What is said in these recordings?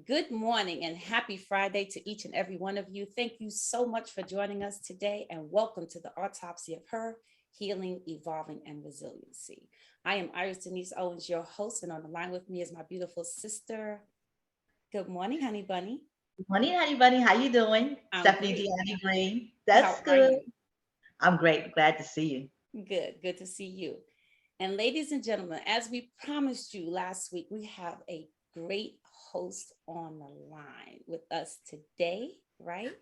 Good morning and happy Friday to each and every one of you. Thank you so much for joining us today and welcome to the Autopsy of Her, Healing, Evolving, and Resiliency. I am Iris Denise Owens, your host, and on the line with me is my beautiful sister. Good morning, honey bunny. Good morning, honey bunny. How you doing? I'm Stephanie great. Deanna Green. How That's are good. you? I'm great. Glad to see you. Good to see you. And ladies and gentlemen, as we promised you last week, we have a great host on the line with us today, right?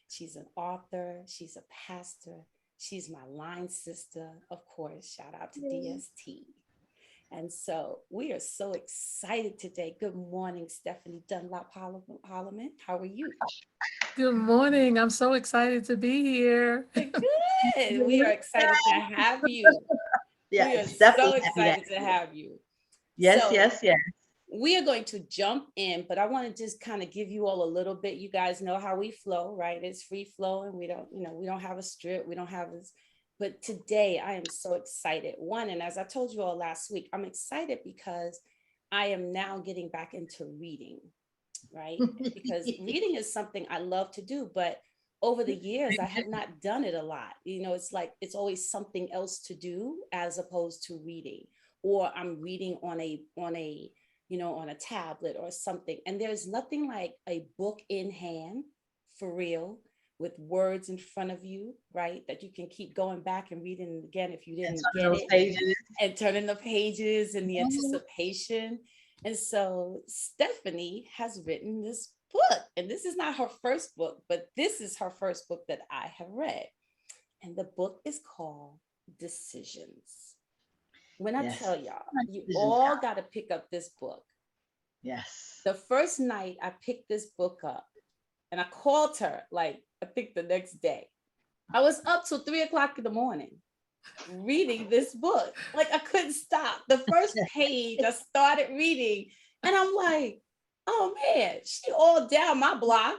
She's an author, she's a pastor, she's my line sister, of course. Shout out to DST. And so we are so excited today. Good morning, Stephanie Dunlop Holloman. How are you? Good morning. I'm so excited to be here. Good. We are excited to have you. We are Yes, so definitely happy that. excited to have you. Yes, So yes, yes. we are going to jump in, but I want to just kind of give you all a little bit. You guys know how we flow, right? It's free flow, and we don't have a strip. We don't have this. But today I am so excited. One, and as I told you all last week, I'm excited because I am now getting back into reading, right? Because reading is something I love to do, but over the years I have not done it a lot. It's like it's always something else to do as opposed to reading, or I'm reading on a tablet or something. And there's nothing like a book in hand for real with words in front of you, right? That you can keep going back and reading again if you And didn't some of get those it, pages. and turning the pages and the Mhm. anticipation. And so Stephanie has written this book, and this is not her first book, but this is her first book that I have read. And the book is called Decisions. When I Yes. tell y'all, you Decisions all count. got to pick up this book. Yes. The first night I picked this book up and I called her, like, I think the next day. I was up till 3 o'clock in the morning reading this book. Like, I couldn't stop. The first page I started reading, and I'm like, oh man, she all down my block.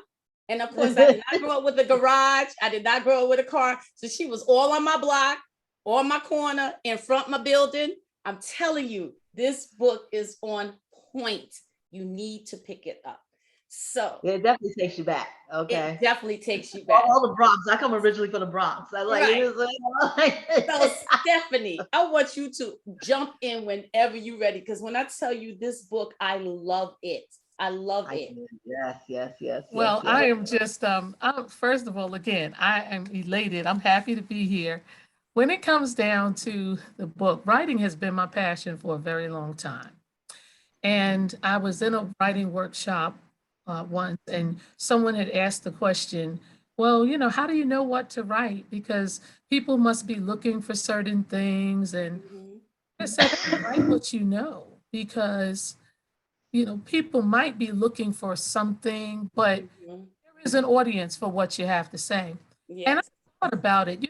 And of course, I did not grow up with a garage. I did not grow up with a car. So she was all on my block, on my corner, in front of my building. I'm telling you, this book is on point. You need to pick it up. So It definitely takes you back. it Okay. definitely takes you back. All the Bronx. I come originally from the Bronx. I like it Right. is like, So, Stephanie, I want you to jump in whenever you're ready. Because when I tell you this book, I love it. I love I it. do. Yes, yes, yes, yes, Well, yes. I am just, first of all, again, I am elated. I'm happy to be here. When it comes down to the book, writing has been my passion for a very long time. And I was in a writing workshop once, and someone had asked the question, well, how do you know what to write? Because people must be looking for certain things. And Mhm. I said, write what you know, because people might be looking for something, but Mhm. there is an audience for what you have to say. And I Yes. thought about it,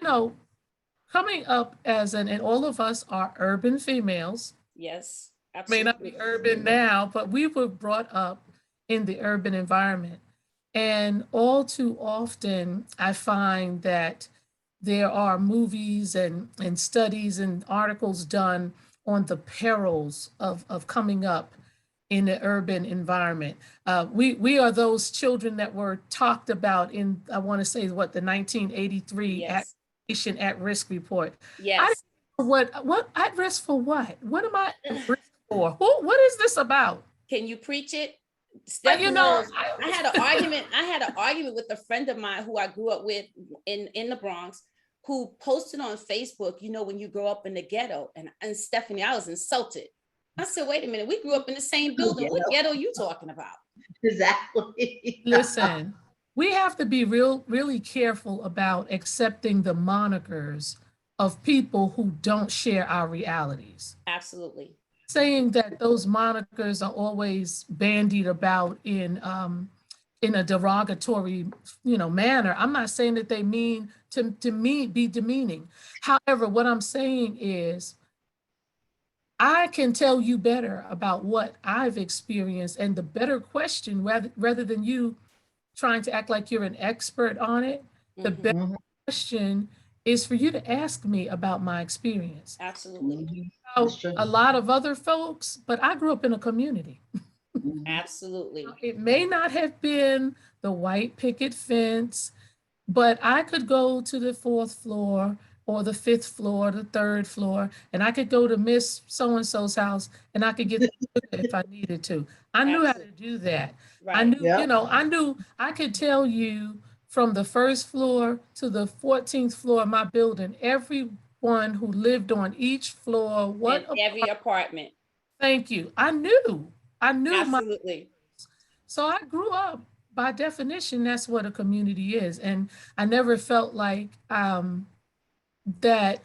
coming up and all of us are urban females, Yes. may not be Absolutely. urban now, but we were brought up in the urban environment. And all too often, I find that there are movies and studies and articles done on the perils of coming up in the urban environment. We are those children that were talked about in, I want to say, what, the 1983 Yes. Patient at Risk report. I Yes. didn't know what at risk for what? What am I at risk for? What is this about? Can you preach it? I, Steph you know, knows. I had an argument. I had an argument with a friend of mine who I grew up with in the Bronx, who posted on Facebook, when you grow up in the ghetto. And Stephanie, I was insulted. I said, wait a minute, we grew up in the same building. You What know, ghetto are you talking about? exactly. listen, we have to be really careful about accepting the monikers of people who don't share our realities. Absolutely. Saying that those monikers are always bandied about in a derogatory, manner. I'm not saying that they mean to me be demeaning. However, what I'm saying is I can tell you better about what I've experienced, and the better question, rather than you trying to act like you're an expert on it, the better Hmm. Mhm, question is for you to ask me about my experience. Absolutely. mhm. It's Now, true. a lot of other folks, but I grew up in a community. Absolutely. It may not have been the white picket fence, but I could go to the 4th floor or the 5th floor, the 3rd floor, and I could go to Miss So-and-so's house and I could get the sugar if I needed to. I knew how to do that. I Right. knew, you know, I could tell you from the 1st floor to the 14th floor of my building, everyone who lived on each floor, what And every apartment. thank you. I knew my, Absolutely. so I grew up, by definition, that's what a community is. And I never felt like that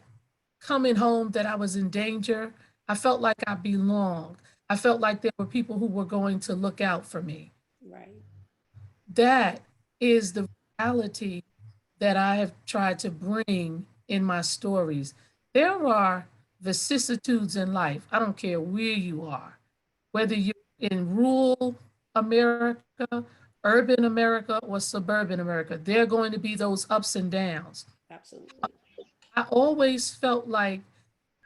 coming home that I was in danger. I felt like I belonged. I felt like there were people who were going to look out for me. Right. That is the reality that I have tried to bring in my stories. There are vicissitudes in life. I don't care where you are, whether you're in rural America, urban America, or suburban America, there are going to be those ups and downs. Absolutely. I always felt like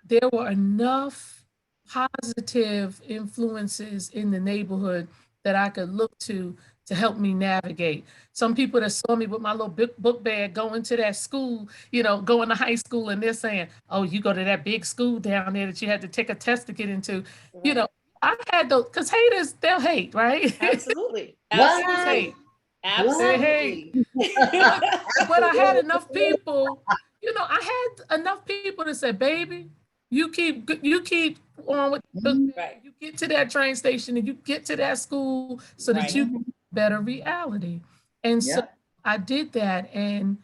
there were enough positive influences in the neighborhood that I could look to help me navigate. Some people that saw me with my little book bag going to that school, you know, going to high school, and they're saying, oh, you go to that big school down there that you had to take a test to get into. Right. You know, I had those, because haters, they'll hate, right? Absolutely. Absolutely. Absolutely. But I had enough people, you know, I had enough people to say, baby, you keep on with the, Right. you get to that train station and you get to that school so that you get a better reality. And so I did that, and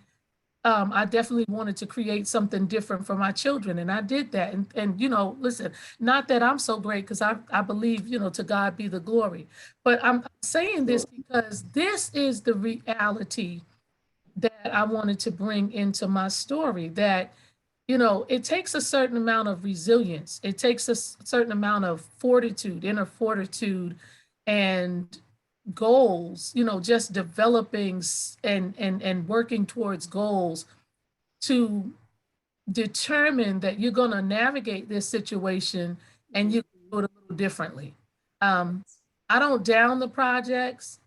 I definitely wanted to create something different for my children, and I did that. And you know, listen, not that I'm so great, because I believe, you know, to God be the glory, but I'm saying this because this is the reality that I wanted to bring into my story, that, you know, it takes a certain amount of resilience. It takes a certain amount of fortitude, inner fortitude, and goals, you know, just developing and working towards goals to determine that you're going to navigate this situation and you do it a little differently. I don't down the projects.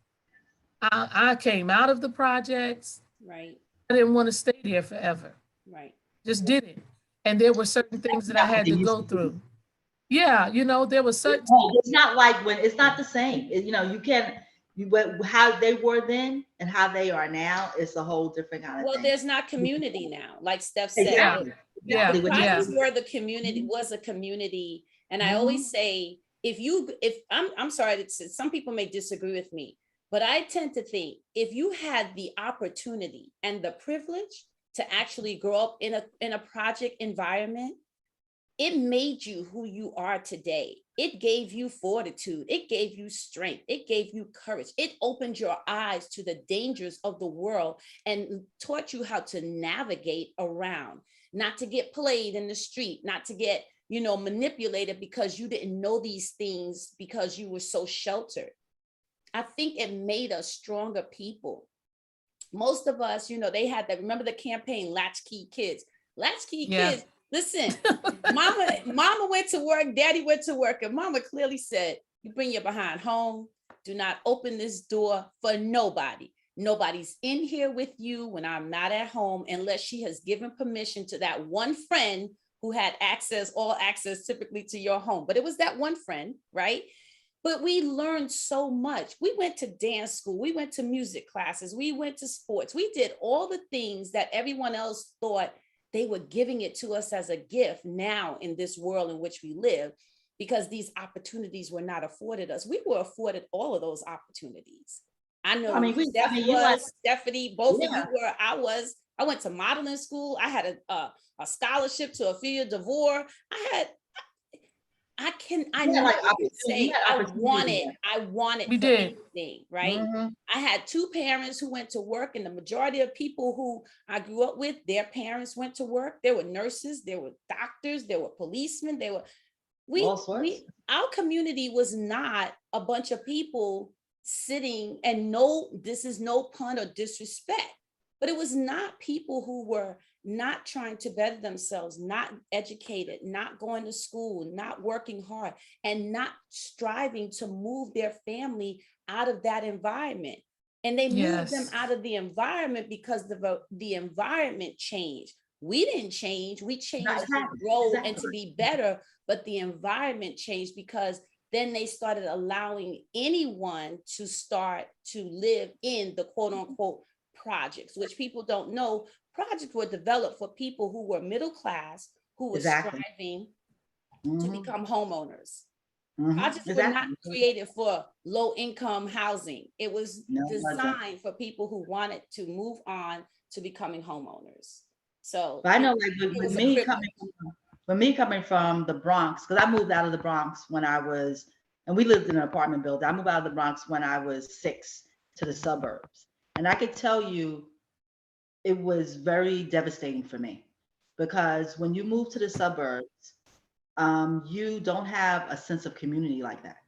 I came out of the projects. Right. I didn't want to stay there forever. Right. Just didn't. And there were certain things that I had to go through. Yeah, you know, there was certain. It's not like when it's not the same. You know, you can't. How they were then and how they are now is a whole different kind of thing. Well, there's not community now, like Steph said. Exactly. The projects were the community, was a community. And I always say, if I'm sorry that some people may disagree with me, but I tend to think if you had the opportunity and the privilege to actually grow up in a project environment, it made you who you are today. It gave you fortitude. It gave you strength. It gave you courage. It opened your eyes to the dangers of the world and taught you how to navigate around, not to get played in the street, not to get, you know, manipulated because you didn't know these things because you were so sheltered. I think it made us stronger people. Most of us, you know, they had that, remember the campaign, Latchkey Kids. Latchkey Kids, listen, mama went to work, daddy went to work, and mama clearly said, you bring your behind home. Do not open this door for nobody. Nobody's in here with you when I'm not at home, unless she has given permission to that one friend who had all access typically to your home. But it was that one friend, right? But we learned so much. We went to dance school. We went to music classes. We went to sports. We did all the things that everyone else thought they were giving it to us as a gift now in this world in which we live, because these opportunities were not afforded us. We were afforded all of those opportunities. I know. I mean, Stephanie, both of you were. I went to modeling school. I had a scholarship to Ophelia DeVore. I wanted we did anything, right? I had two parents who went to work, and the majority of people who I grew up with, their parents went to work. There were nurses, there were doctors, there were policemen, our community was not a bunch of people sitting, and this is no pun or disrespect, but it was not people who were not trying to better themselves, not educated, not going to school, not working hard, and not striving to move their family out of that environment. And they moved them out of the environment because the environment changed. We didn't change. We changed to grow and to be better, but the environment changed because then they started allowing anyone to start to live in the quote unquote projects, which people don't know. Projects were developed for people who were middle class, who were striving to become homeowners. Projects were not created for low income housing. It was designed for people who wanted to move on to becoming homeowners. So but I know, like with me coming from the Bronx, because I moved out of the Bronx when I was, and we lived in an apartment building. I moved out of the Bronx when I was 6 to the suburbs. And I could tell you, it was very devastating for me, because when you move to the suburbs, you don't have a sense of community like that.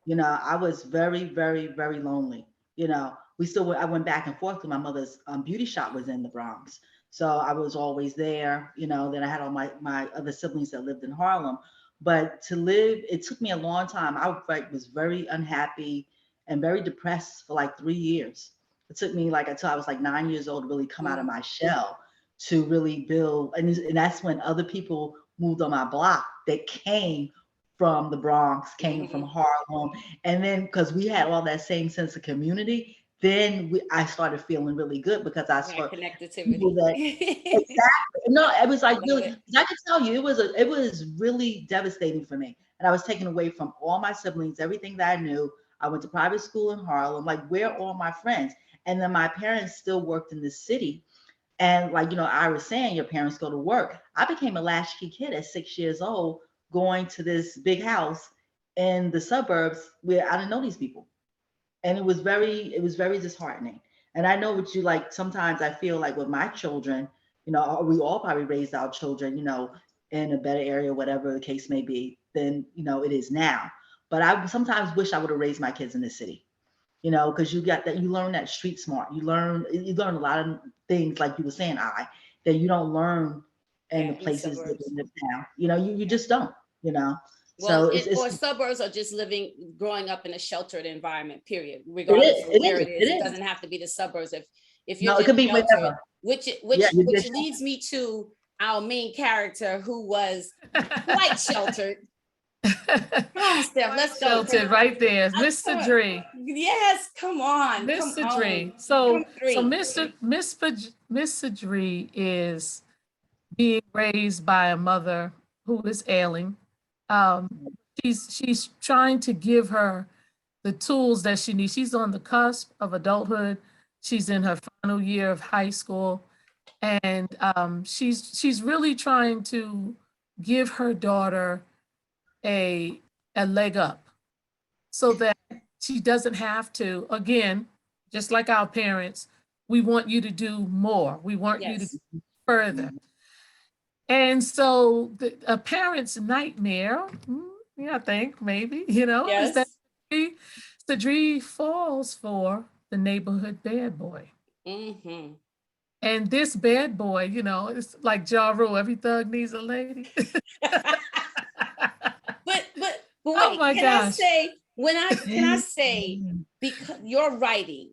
You know, I was very, very, very lonely. You know, I went back and forth to my mother's beauty shop was in the Bronx. So I was always there, you know. Then I had all my other siblings that lived in Harlem. But to live, it took me a long time. I was very unhappy and very depressed for like 3 years. It took me like until I was like 9 years old to really come out of my shell, to really build. And that's when other people moved on my block that came from the Bronx, came from Harlem. And then because we had all that same sense of community, then I started feeling really good, because I saw connected to people that exactly. No, it was like really, I can tell you, it was really devastating for me. And I was taken away from all my siblings, everything that I knew. I went to private school in Harlem. Like, where are all my friends? And then my parents still worked in the city. And like, you know, I was saying, your parents go to work. I became a latchkey kid at 6 years old, going to this big house in the suburbs where I didn't know these people. And it was very disheartening. And I know what you like, sometimes I feel like with my children, you know, we all probably raised our children, you know, in a better area, whatever the case may be, than, you know, it is now. But I sometimes wish I would have raised my kids in the city, you know, because you learn that street smart. You learn a lot of things, like you were saying, that you don't learn in the places that you live now. You know, you just don't, you know. Well, or suburbs are just growing up in a sheltered environment, period. Regardless of where it is. It doesn't have to be the suburbs. If you're it could be whatever. Which leads me to our main character, who was quite sheltered. Come on, Steph, let's go. Sheltered right there, Mr. Dre. Yes, come on, Mr. Dre. So Mr. Dre is being raised by a mother who is ailing. She's trying to give her the tools that she needs. She's on the cusp of adulthood. She's in her final year of high school, and she's really trying to give her daughter a leg up, so that she doesn't have to, again, just like our parents, we want you to do more. We want you to go further. And so a parent's nightmare, I think maybe, you know, is that Cedric falls for the neighborhood bad boy. And this bad boy, you know, it's like Ja Rule, every thug needs a lady. But oh my gosh. Can I say, because your writing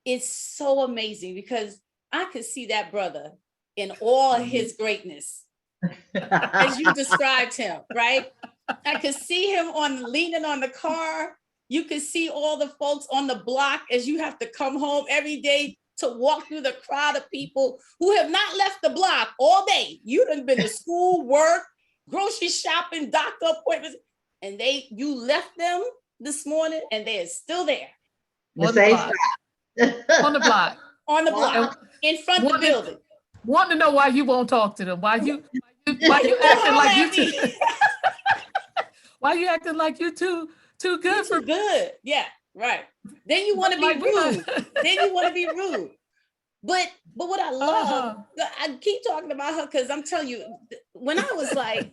is so amazing, because I could see that brother in all his greatness, as you described him, right? I could see him leaning on the car. You could see all the folks on the block as you have to come home every day to walk through the crowd of people who have not left the block all day. You done been to school, work, grocery shopping, doctor appointments, and you left them this morning and they are still there. On the block. In front of the building. Want to know why you won't talk to them? Why you acting like you too? Why you acting like you too good for good? Yeah, right. Then you want to be rude. Then you want to be rude. But what I love, I keep talking about her because I'm telling you, when I was like,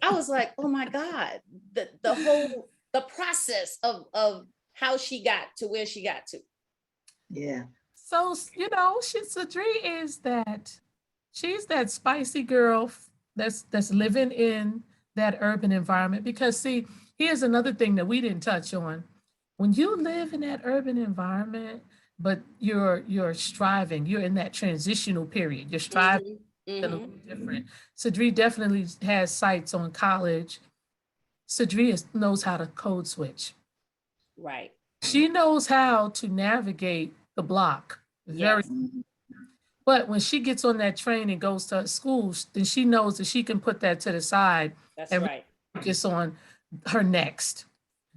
oh my God, the process of how she got to where she got to. Yeah. So, you know, Sadri is that, she's that spicy girl that's living in that urban environment. Because see, here's another thing that we didn't touch on. When you live in that urban environment, but you're striving, you're in that transitional period, you're striving a little different. Sadri definitely has sights on college. Sadri knows how to code switch. Right. She knows how to navigate the block. Very. Yes. But when she gets on that train and goes to school, then she knows that she can put that to the side That's and right. focus on her next.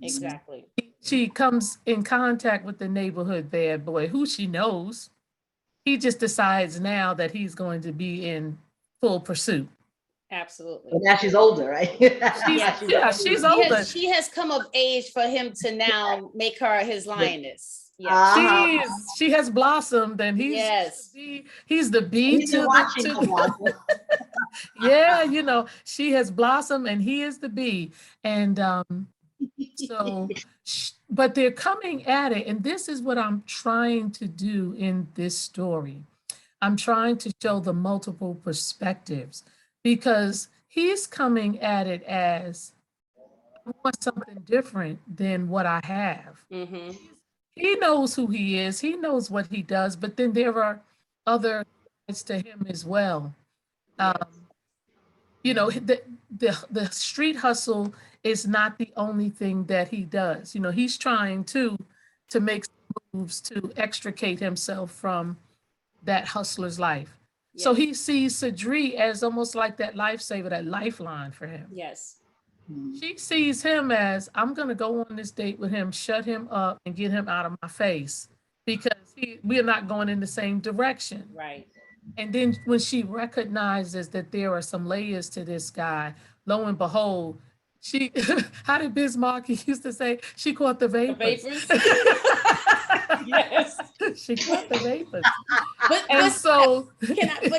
Exactly. She comes in contact with the neighborhood bad boy, who she knows. He just decides now that he's going to be in full pursuit. Absolutely. But now she's older, right? She's older. She has come of age for him to now make her his lioness. Yeah. She has blossomed, and he's the bee to the yeah, you know, she has blossomed and he is the bee. And so, but they're coming at it, and this is what I'm trying to do in this story. I'm trying to show the multiple perspectives, because he's coming at it as, I want something different than what I have. He knows who he is, he knows what he does, but then there are other sides to him as well. You know, the street hustle is not the only thing that he does. You know, he's trying to make moves to extricate himself from that hustler's life. Yes. So he sees Sadri as almost like that lifesaver, that lifeline for him. Yes. She sees him as, I'm going to go on this date with him, shut him up, and get him out of my face, because we're not going in the same direction. Right. And then when she recognizes that there are some layers to this guy, lo and behold, she, how did Bismarck used to say, she caught the vapors. The vapors? Yes. She caught the vapors.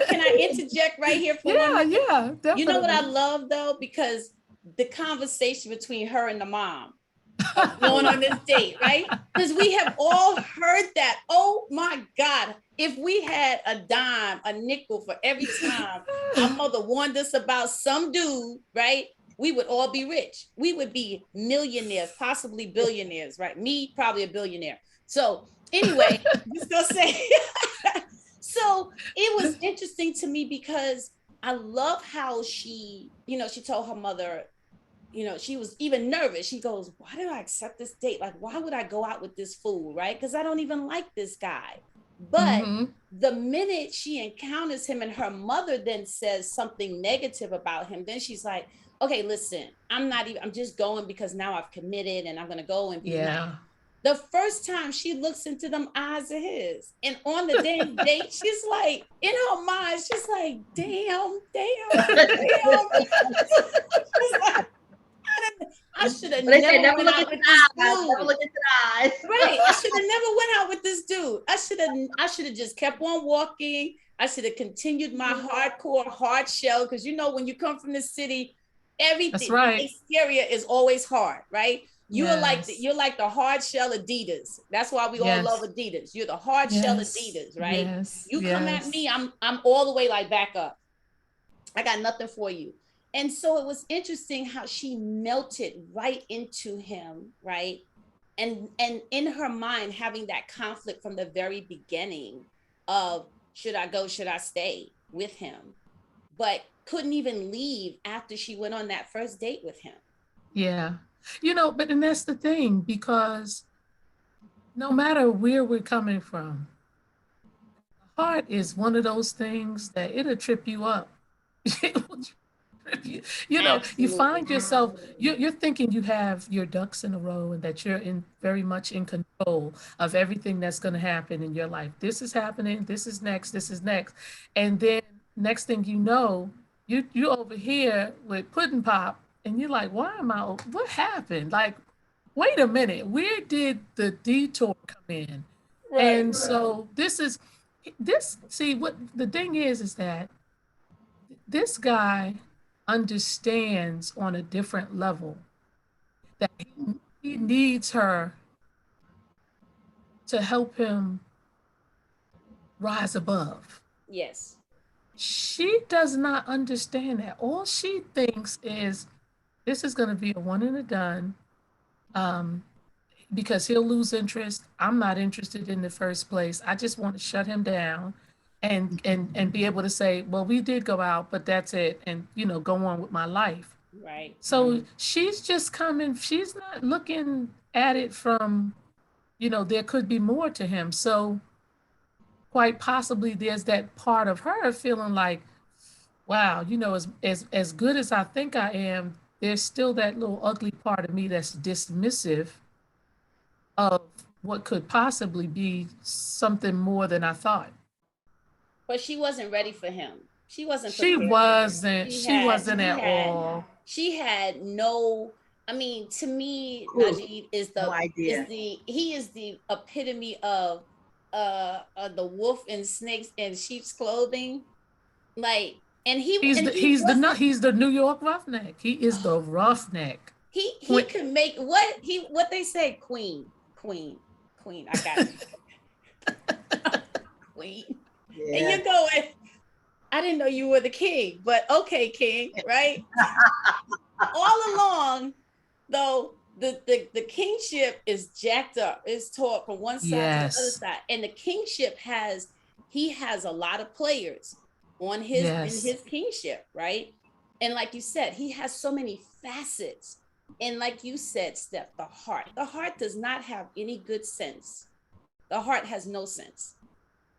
Can I interject right here for 1 minute? Yeah, definitely. You know what I love though? Because the conversation between her and the mom going on this date, right? Because we have all heard that. Oh my God. If we had a dime, a nickel for every time our mother warned us about some dude, right? We would all be rich. We would be millionaires, possibly billionaires, right? Me, probably a billionaire. So anyway, just gonna say, so it was interesting to me because I love how she, you know, she told her mother, you know, she was even nervous. She goes, why did I accept this date? Like, why would I go out with this fool, right? Because I don't even like this guy. But the minute she encounters him and her mother then says something negative about him, then she's like, okay, listen, I'm just going because now I've committed and I'm going to go and be nice. The first time she looks into them eyes of his, and on the damn date, she's like, in her mind, she's like, damn. I should have never went out with this dude. Never look into the eyes. Right. I should have never went out with this dude. I should have just kept on walking. I should have continued my hardcore hard shell, because you know when you come from the city, everything the exterior is always hard, right? You're like the hard shell Adidas. That's why we all love Adidas. You're the hard shell Adidas, right? You come at me, I'm all the way like back up. I got nothing for you. And so it was interesting how she melted right into him, right? And in her mind, having that conflict from the very beginning of, should I go, should I stay with him? But couldn't even leave after she went on that first date with him. Yeah. You know, but and that's the thing, because no matter where we're coming from, heart is one of those things that it'll trip you up. You know, you find yourself, you're thinking you have your ducks in a row and that you're very much in control of everything that's going to happen in your life. This is happening, this is next. And then next thing you know, you over here with Pudding Pop, and you're like, what happened? Like, wait a minute, where did the detour come in? And so see, what the thing is that this guy understands on a different level that he needs her to help him rise above. Yes. She does not understand that. All she thinks is this is going to be a one and a done, because he'll lose interest. I'm not interested in the first place. I just want to shut him down and be able to say, well, we did go out, but that's it. And, go on with my life. Right. So she's just coming, she's not looking at it from, there could be more to him. So quite possibly there's that part of her feeling like, wow, as good as I think I am, there's still that little ugly part of me that's dismissive of what could possibly be something more than I thought. But she wasn't ready for him. She wasn't. She wasn't. She wasn't at all. She had no. I mean, to me, Cool. Najee is the No idea. he is the epitome of the wolf in snakes and sheep's clothing. Like, and he's the New York roughneck. He is the roughneck. He can make what they say, queen. I got it. Queen. Yeah. And you're going, I didn't know you were the king, but okay, king, right? All along, though, the kingship is jacked up, is taught from one side to the other side. And the kingship has a lot of players on his in his kingship, right? And like you said, he has so many facets. And like you said, Steph, the heart does not have any good sense. The heart has no sense.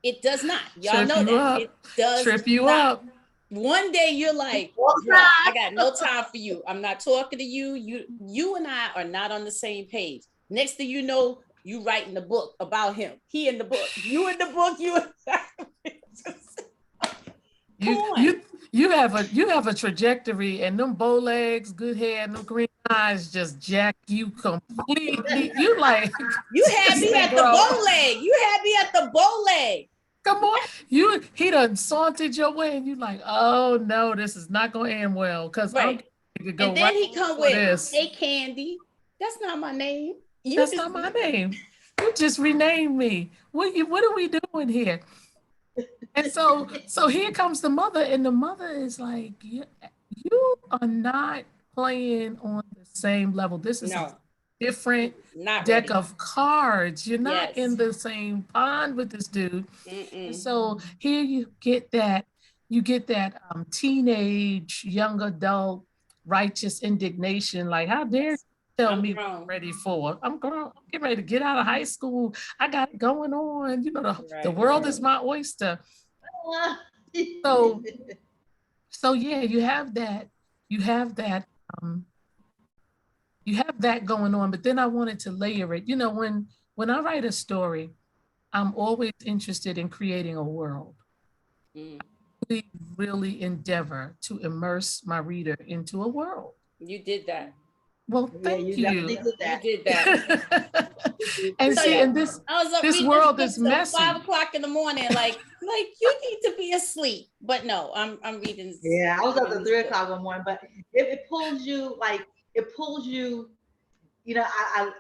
It does not. Y'all know that. It does trip you up. One day you're like, I got no time for you. I'm not talking to you. You and I are not on the same page. Next thing you know, you writing the book about him. He in the book. You in the book. You have a trajectory, and them bow legs, good hair, and them green eyes just jack you completely. You like you had me at the bow leg. You had me at the bow leg. Come on, he done sauntered your way, and you like, oh no, this is not gonna end well. Because and then he come with this. Hey Candy, that's not my name. That's not my name. You just renamed me. What are we doing here? And so here comes the mother, and the mother is like, you are not playing on the same level. This is a different deck of cards. You're not in the same pond with this dude. And so here you get that teenage, young adult, righteous indignation. Like, how dare you tell me what I'm ready for? I'm grown. I'm getting ready to get out of high school. I got it going on. The world is my oyster. So yeah, you have that going on, but then I wanted to layer it. When I write a story, I'm always interested in creating a world. I really endeavor to immerse my reader into a world. You did that. Well, thank you. You did that. And this world is messy. 5 o'clock in the morning, like you need to be asleep. But no, I'm reading. Yeah, I was up at 3 o'clock in the morning, but it pulls you. I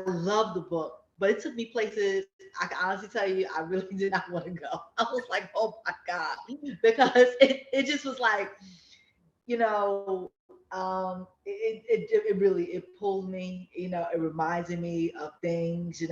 love the book, but it took me places I can honestly tell you I really did not want to go. I was like, oh my God, because it just was like, it really pulled me, it reminded me of things,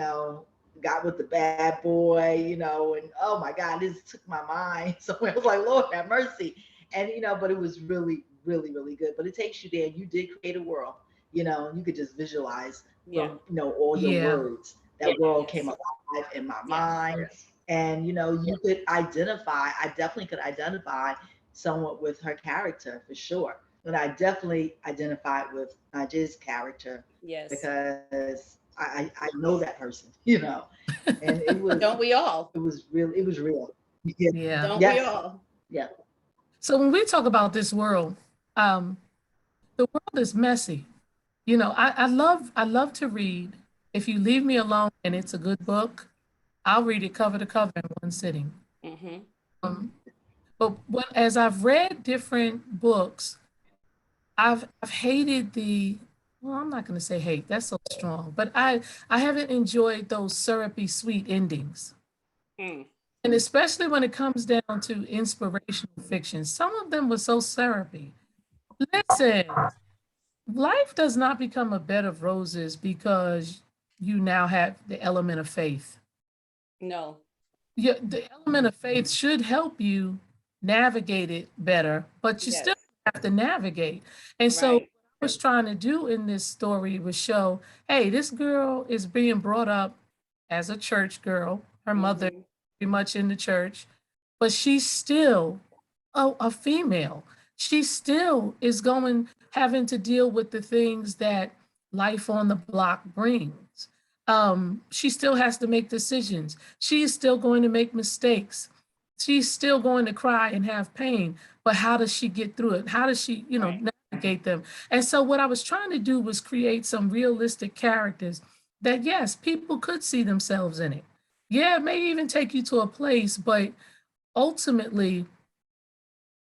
got with the bad boy, and oh my God, this took my mind. So I was like, Lord have mercy. And, but it was really, really, really good. But it takes you there. You did create a world, you could just visualize, all your words. That world came alive in my mind. And, you could identify, I definitely could identify somewhat with her character for sure. But I definitely identified with Najee's character. Yes. Because I know that person, and it was. Don't we all? It was real. It was real. Yeah. Don't we all? Yeah. So when we talk about this world, the world is messy. I love to read. If you leave me alone and it's a good book, I'll read it cover to cover in one sitting. But as I've read different books, I've hated I'm not going to say hate, that's so strong, but I haven't enjoyed those syrupy sweet endings. And especially when it comes down to inspirational fiction, some of them were so syrupy. Listen, life does not become a bed of roses because you now have the element of faith. No. The element of faith should help you navigate it better, but you still Yes. have to navigate. And so what Right. I was trying to do in this story was show, hey, this girl is being brought up as a church girl. Her mother Mm-hmm. very much in the church, but she's still a female. She still is having to deal with the things that life on the block brings. She still has to make decisions. She's still going to make mistakes. She's still going to cry and have pain. But how does she get through it? How does she, Right. navigate them? And so what I was trying to do was create some realistic characters that, yes, people could see themselves in it. Yeah, it may even take you to a place, but ultimately,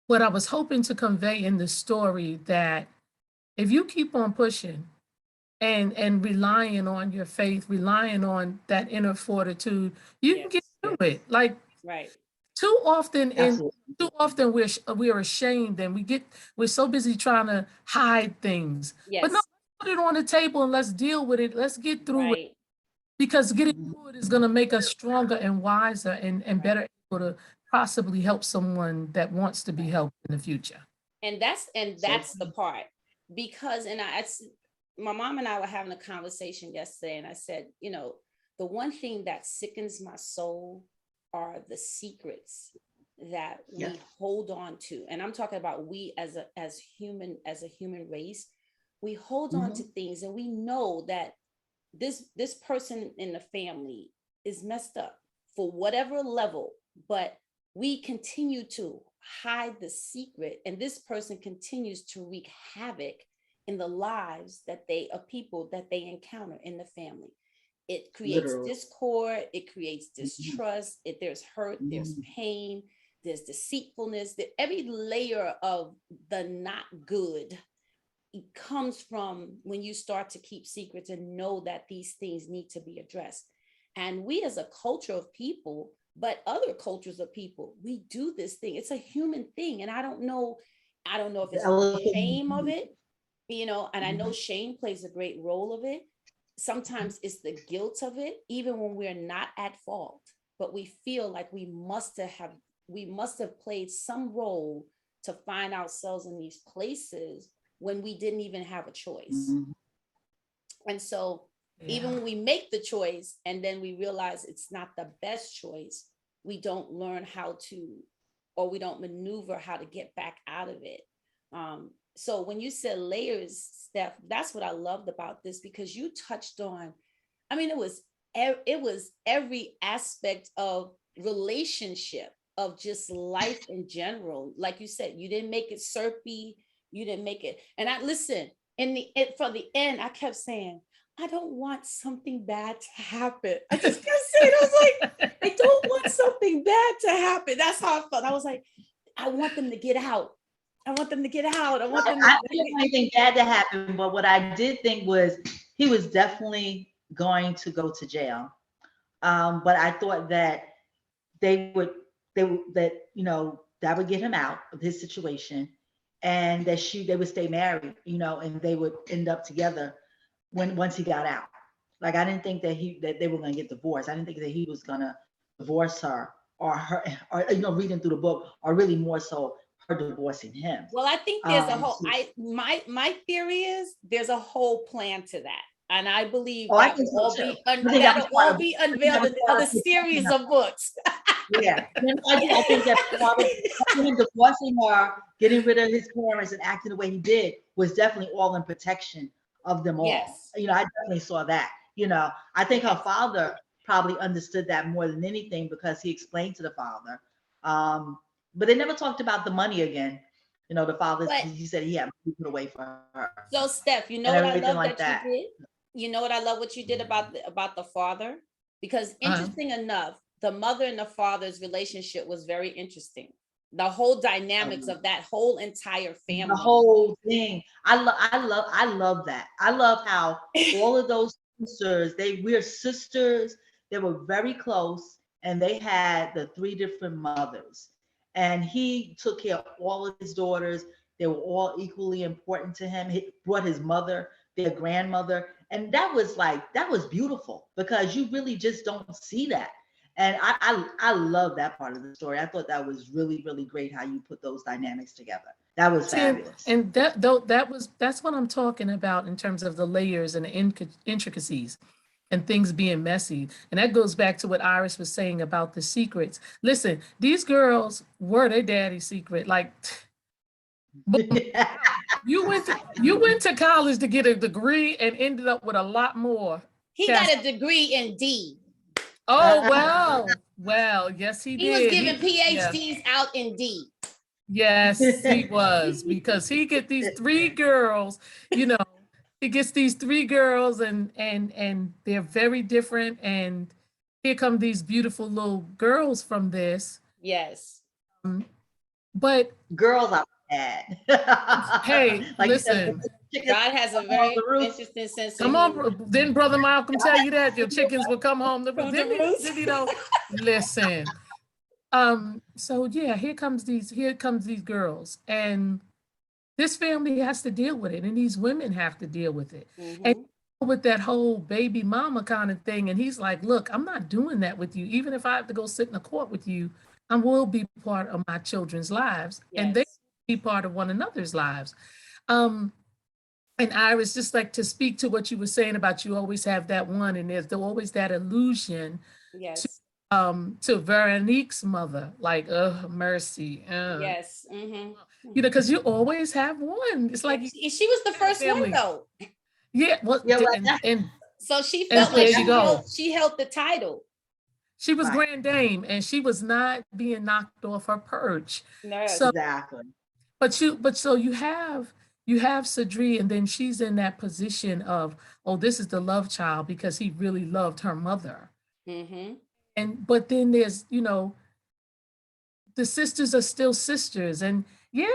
what I was hoping to convey in the story that if you keep on pushing and relying on your faith, relying on that inner fortitude, you can get Yes. through it. Like Right. too often, and Absolutely. too often we're ashamed and we're so busy trying to hide things. But no, Yes. put it on the table and let's deal with it. Let's get through it, Right. because getting Mhm. through it is going to make us stronger and wiser and Right. better able to possibly help someone that wants to be Right. helped in the future. And So that's the part, because my mom and I were having a conversation yesterday, and I said, the one thing that sickens my soul are the secrets that yeah. we hold on to. And I'm talking about we as a human race, we hold on to Mhm. things, and we know that this person in the family is messed up for whatever level, but we continue to hide the secret, and this person continues to wreak havoc in the lives of people that they encounter in the family. It creates Literally. discord, it creates Mhm. distrust, there's hurt, there's Mhm. pain, there's deceitfulness, that every layer of the not good, it comes from when you start to keep secrets and know that these things need to be addressed. And we as a culture of people, but other cultures of people, we do this thing. It's a human thing. And I don't know if The it's the elephant in shame the of room. it, and I know Mhm. shame plays a great role of it. Sometimes it's the guilt of it, even when we're not at fault, but we feel like we must have played some role to find ourselves in these places when we didn't even have a choice. Mhm. And so Yeah. even when we make the choice and then we realize it's not the best choice, we don't learn how to, or we don't maneuver how to get back out of it. So when you said layers, Steph, that's what I loved about this, because you touched on, I mean, it was every aspect of relationship, of just life in general. Like you said, you didn't make it syrupy, you didn't make it. And I listen, for the end, I kept saying, I don't want something bad to happen. I just kept saying, I was like, I don't want something bad to happen. That's how I felt. I was like, I want them to get out. I want them to get out. I want them to. I didn't want anything bad to happen, but what I did think was he was definitely going to go to jail. But I thought that they would that that would get him out of his situation, and that they would stay married, and they would end up together once he got out. Like, I didn't think that they were going to get divorced. I didn't think that he was going to divorce her, or reading through the book, or really more so her divorcing him. Well, I think there's a whole. So, My theory is there's a whole plan to that, and I believe I that think will so all too. be I think that was that'll part all of. be I think that unveiled was in the part other of protecting series her. of books. Yeah, and I think that part of him divorcing her, getting rid of his parents, and acting the way he did was definitely all in protection of them all. Yes, I definitely saw that. I think her yes, father probably understood that more than anything, because he explained to the father. But they never talked about the money again. The father, but he said he had money put away for her so Steph, you and know what I everything love like that you that. did. You know what I love what you did about the father, because Uh, interesting enough, the mother and the father's relationship was very interesting. The whole dynamics of that whole entire The family. whole thing. I love that. I love how all of those sisters, we're sisters. They were very close, and they had the 3 different mothers. And he took care of all of his daughters. They were all equally important to him. He brought his mother, their grandmother. And that was beautiful, because you really just don't see that. And I love that part of the story. I thought that was really, really great how you put those dynamics together. That was fabulous. And that's what I'm talking about in terms of the layers and the intricacies and things being messy. And that goes back to what Iris was saying about the secrets. Listen, these girls were their daddy's secret. Like, you went to college to get a degree and ended up with a lot more. He got a degree in D. Oh, well, yes, he did. He was giving PhDs out in D. Yes, he was, because he get these 3 girls, you know, he gets these 3 girls and they're very different. And here come these beautiful little girls from this. Yes. But girls are bad. Hey, like listen. God has a very interesting sense. Come on, didn't Brother Malcolm tell you that your chickens will come home? Didn't you know? Listen. So yeah, here comes these girls, and this family has to deal with it, and these women have to deal with it. And with that whole baby mama kind of thing. And he's like, look, I'm not doing that with you. Even if I have to go sit in a court with you, I will be part of my children's lives. Yes. And they be part of one another's lives. And Iris, just like to speak to what you were saying about you always have that one, and there's always that illusion. Yes. To Veronique's mother, like, mercy. Yes. You know, because you always have one. It's like she was the first one, though. Yeah. Well, yeah, and so she felt like she held the title. She was Grand Dame, and she was not being knocked off her perch. No, so, exactly. But so you have Cedri, and then she's in that position of, oh, this is the love child because he really loved her mother. But then there's, you know, the sisters are still sisters, and yeah,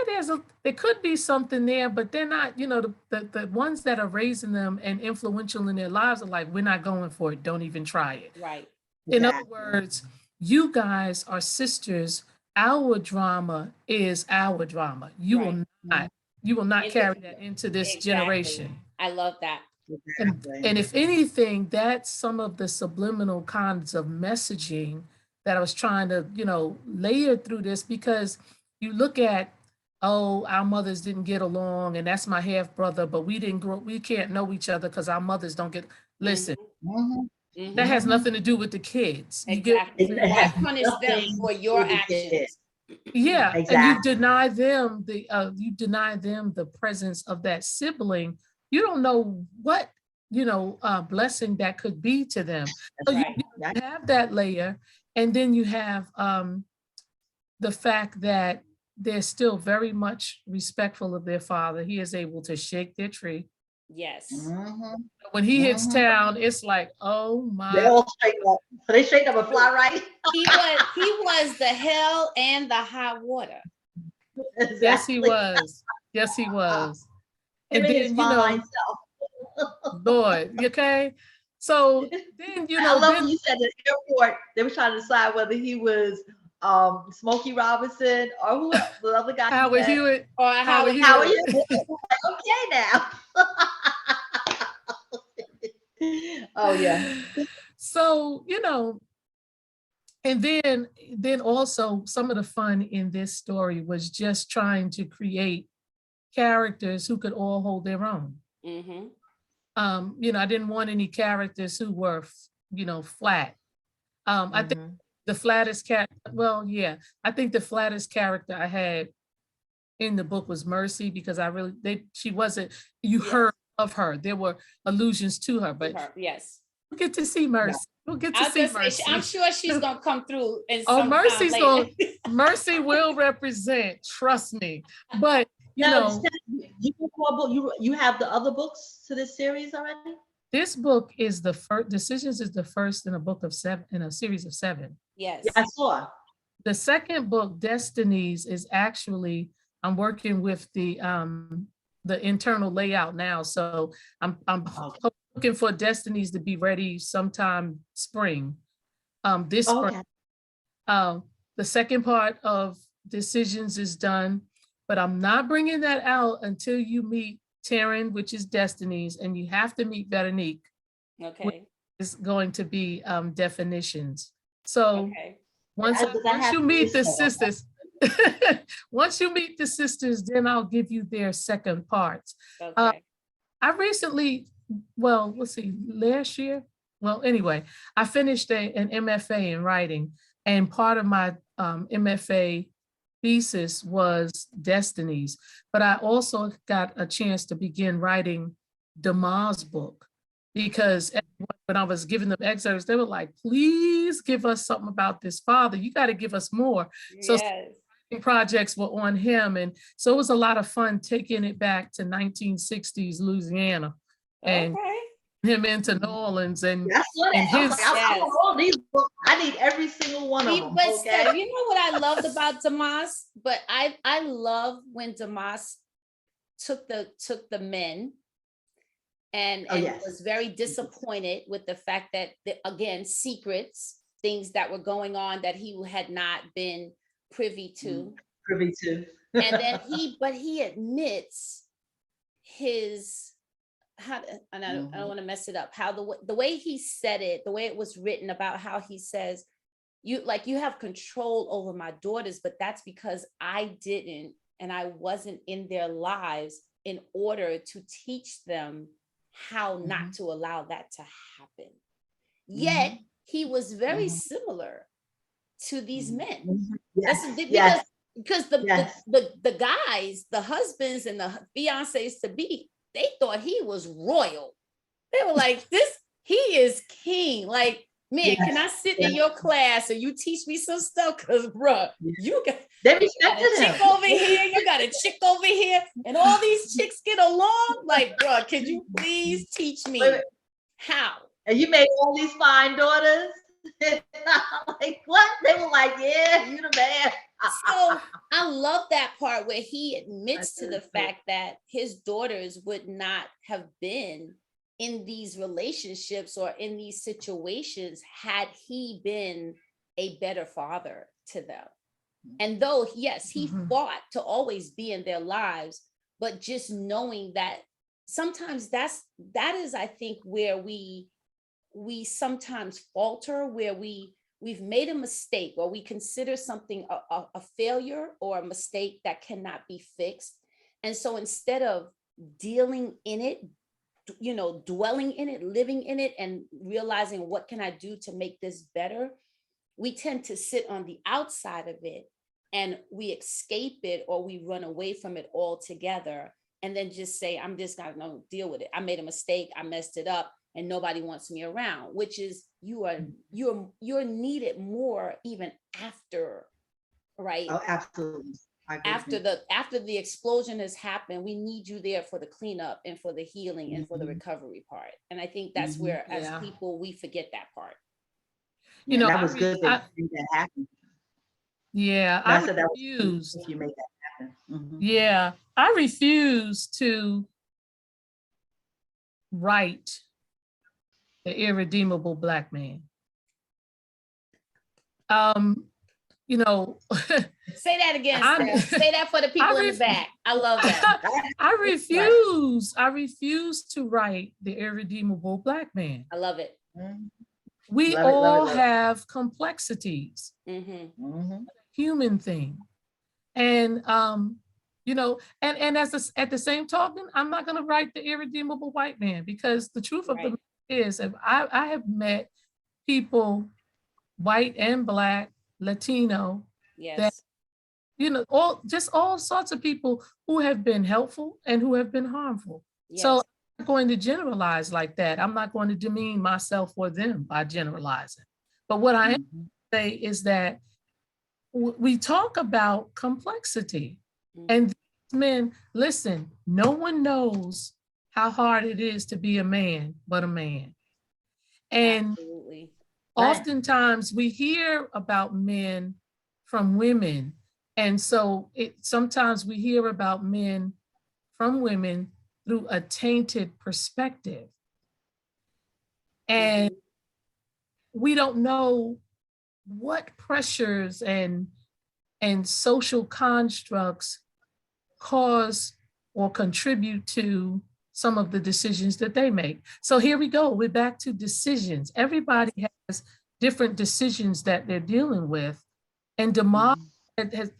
there could be something there, but they're not, you know, the ones that are raising them and influential in their lives are like, we're not going for it. Don't even try it. Right. In other words, you guys are sisters. Our drama is our drama. You will not carry that into this generation. I love that. And if anything, that's some of the subliminal kinds of messaging that I was trying to, you know, layer through this, because you look at, oh, our mothers didn't get along, and that's my half brother, but we can't know each other because our mothers don't get, listen, that has nothing to do with the kids. Exactly. Why punish them for your actions? Yeah, exactly. And you deny them the presence of that sibling. You don't know what, you know, blessing that could be to them. So you have that layer, and then you have the fact that they're still very much respectful of their father. He is able to shake their tree. Yes. When he hits town, it's like, oh my. They all straight up. So they straight up and fly right. He was the hell and the hot water. Exactly. Yes, he was. Yes, he was. And then, you know, Lord, okay? So then, you know. I love when you said at the airport, they were trying to decide whether he was Smokey Robinson or who else, the other guy. Howard Hewitt. Or Howard Hewitt. Okay now. Oh yeah. So, you know, and then also some of the fun in this story was just trying to create characters who could all hold their own. You know, I didn't want any characters who were, you know, flat. I think the flattest I think the flattest character I had in the book was Mercy, because she wasn't, heard of her. There were allusions to her, but yes, we'll get to see Mercy. We'll get to see Mercy. I'm sure she's gonna come through. Mercy will represent. Trust me. But you know, you have the other books to this series already. This book is the first. Decisions is the first in a book of 7, in a series of 7. Yes, I saw. The second book, Destinies, is actually, I'm working with the internal layout now, so I'm looking for Destinies to be ready sometime spring. This spring. The second part of Decisions is done, but I'm not bringing that out until you meet Taryn, which is Destinies, and you have to meet Veronique. Okay. Is going to be Definitions. So Okay. once you meet the sisters, once you meet the sisters, then I'll give you their second parts. Okay. I recently, well, let's see, last year. Well, anyway, I finished an MFA in writing, and part of my MFA thesis was Destinies, but I also got a chance to begin writing Dama's book, because when I was giving them excerpts, they were like, please give us something about this father. You got to give us more. So Yes. projects were on him. And so it was a lot of fun taking it back to 1960s Louisiana and him into New Orleans and his. I want all these books. I need every single one of them. But Steph, you know what I loved about Damas? But I love when Damas took the men and was very disappointed with the fact that, again, secrets, things that were going on that he had not been privy to. And then he admits his, I don't want to mess it up, how the way he said it, the way it was written, about how he says, you have control over my daughters, but that's because I didn't, and I wasn't in their lives in order to teach them how not to allow that to happen. Yet he was very similar to these men. Because the guys, the husbands and the fiancés to be, they thought he was royal. They were like, he is king. Like, man, can I sit in your class and you teach me some stuff? Because, bruh, you got a chick over here, you got a chick over here, and all these chicks get along. Like, bruh, could you please teach me how? And you made all these fine daughters. Like, what? They were like, yeah, you the man. So I love that part where he admits to the fact that his daughters would not have been in these relationships or in these situations had he been a better father to them. And though, yes, he fought to always be in their lives, but just knowing that sometimes that is, I think, where we sometimes falter, where we've made a mistake, or we consider something a failure or a mistake that cannot be fixed. And so instead of dealing in it, dwelling in it, living in it, and realizing what can I do to make this better, we tend to sit on the outside of it and we escape it, or we run away from it altogether, and then just say, I'm just not going to deal with it. I made a mistake. I messed it up, and nobody wants me around, which is you're needed more even after, right? Oh, absolutely. After the explosion has happened, we need you there for the cleanup and for the healing and for the recovery part. And I think that's where, as people, we forget that part. That was good that happened. Yeah, I refuse. If you make that happen. Yeah, I refuse to write The Irredeemable Black Man. Say that again, Steph. Say that for the people in the back. I love that. I refuse to write The Irredeemable Black Man. I love it. We all have complexities. Human thing. And and at the same token, I'm not going to write The Irredeemable White Man, because the truth of the matter is, if I have met people, white and Black, Latino, that, all sorts of people who have been helpful and who have been harmful. So I'm not going to generalize like that. I'm not going to demean myself or them by generalizing. But what I am going to say is that we talk about complexity. And these men, listen, no one knows how hard it is to be a man but a man. And oftentimes we hear about men from women. And so sometimes we hear about men from women through a tainted perspective. And we don't know what pressures and social constructs cause or contribute to some of the decisions that they make. So here we go. We're back to decisions. Everybody has different decisions that they're dealing with. And Demar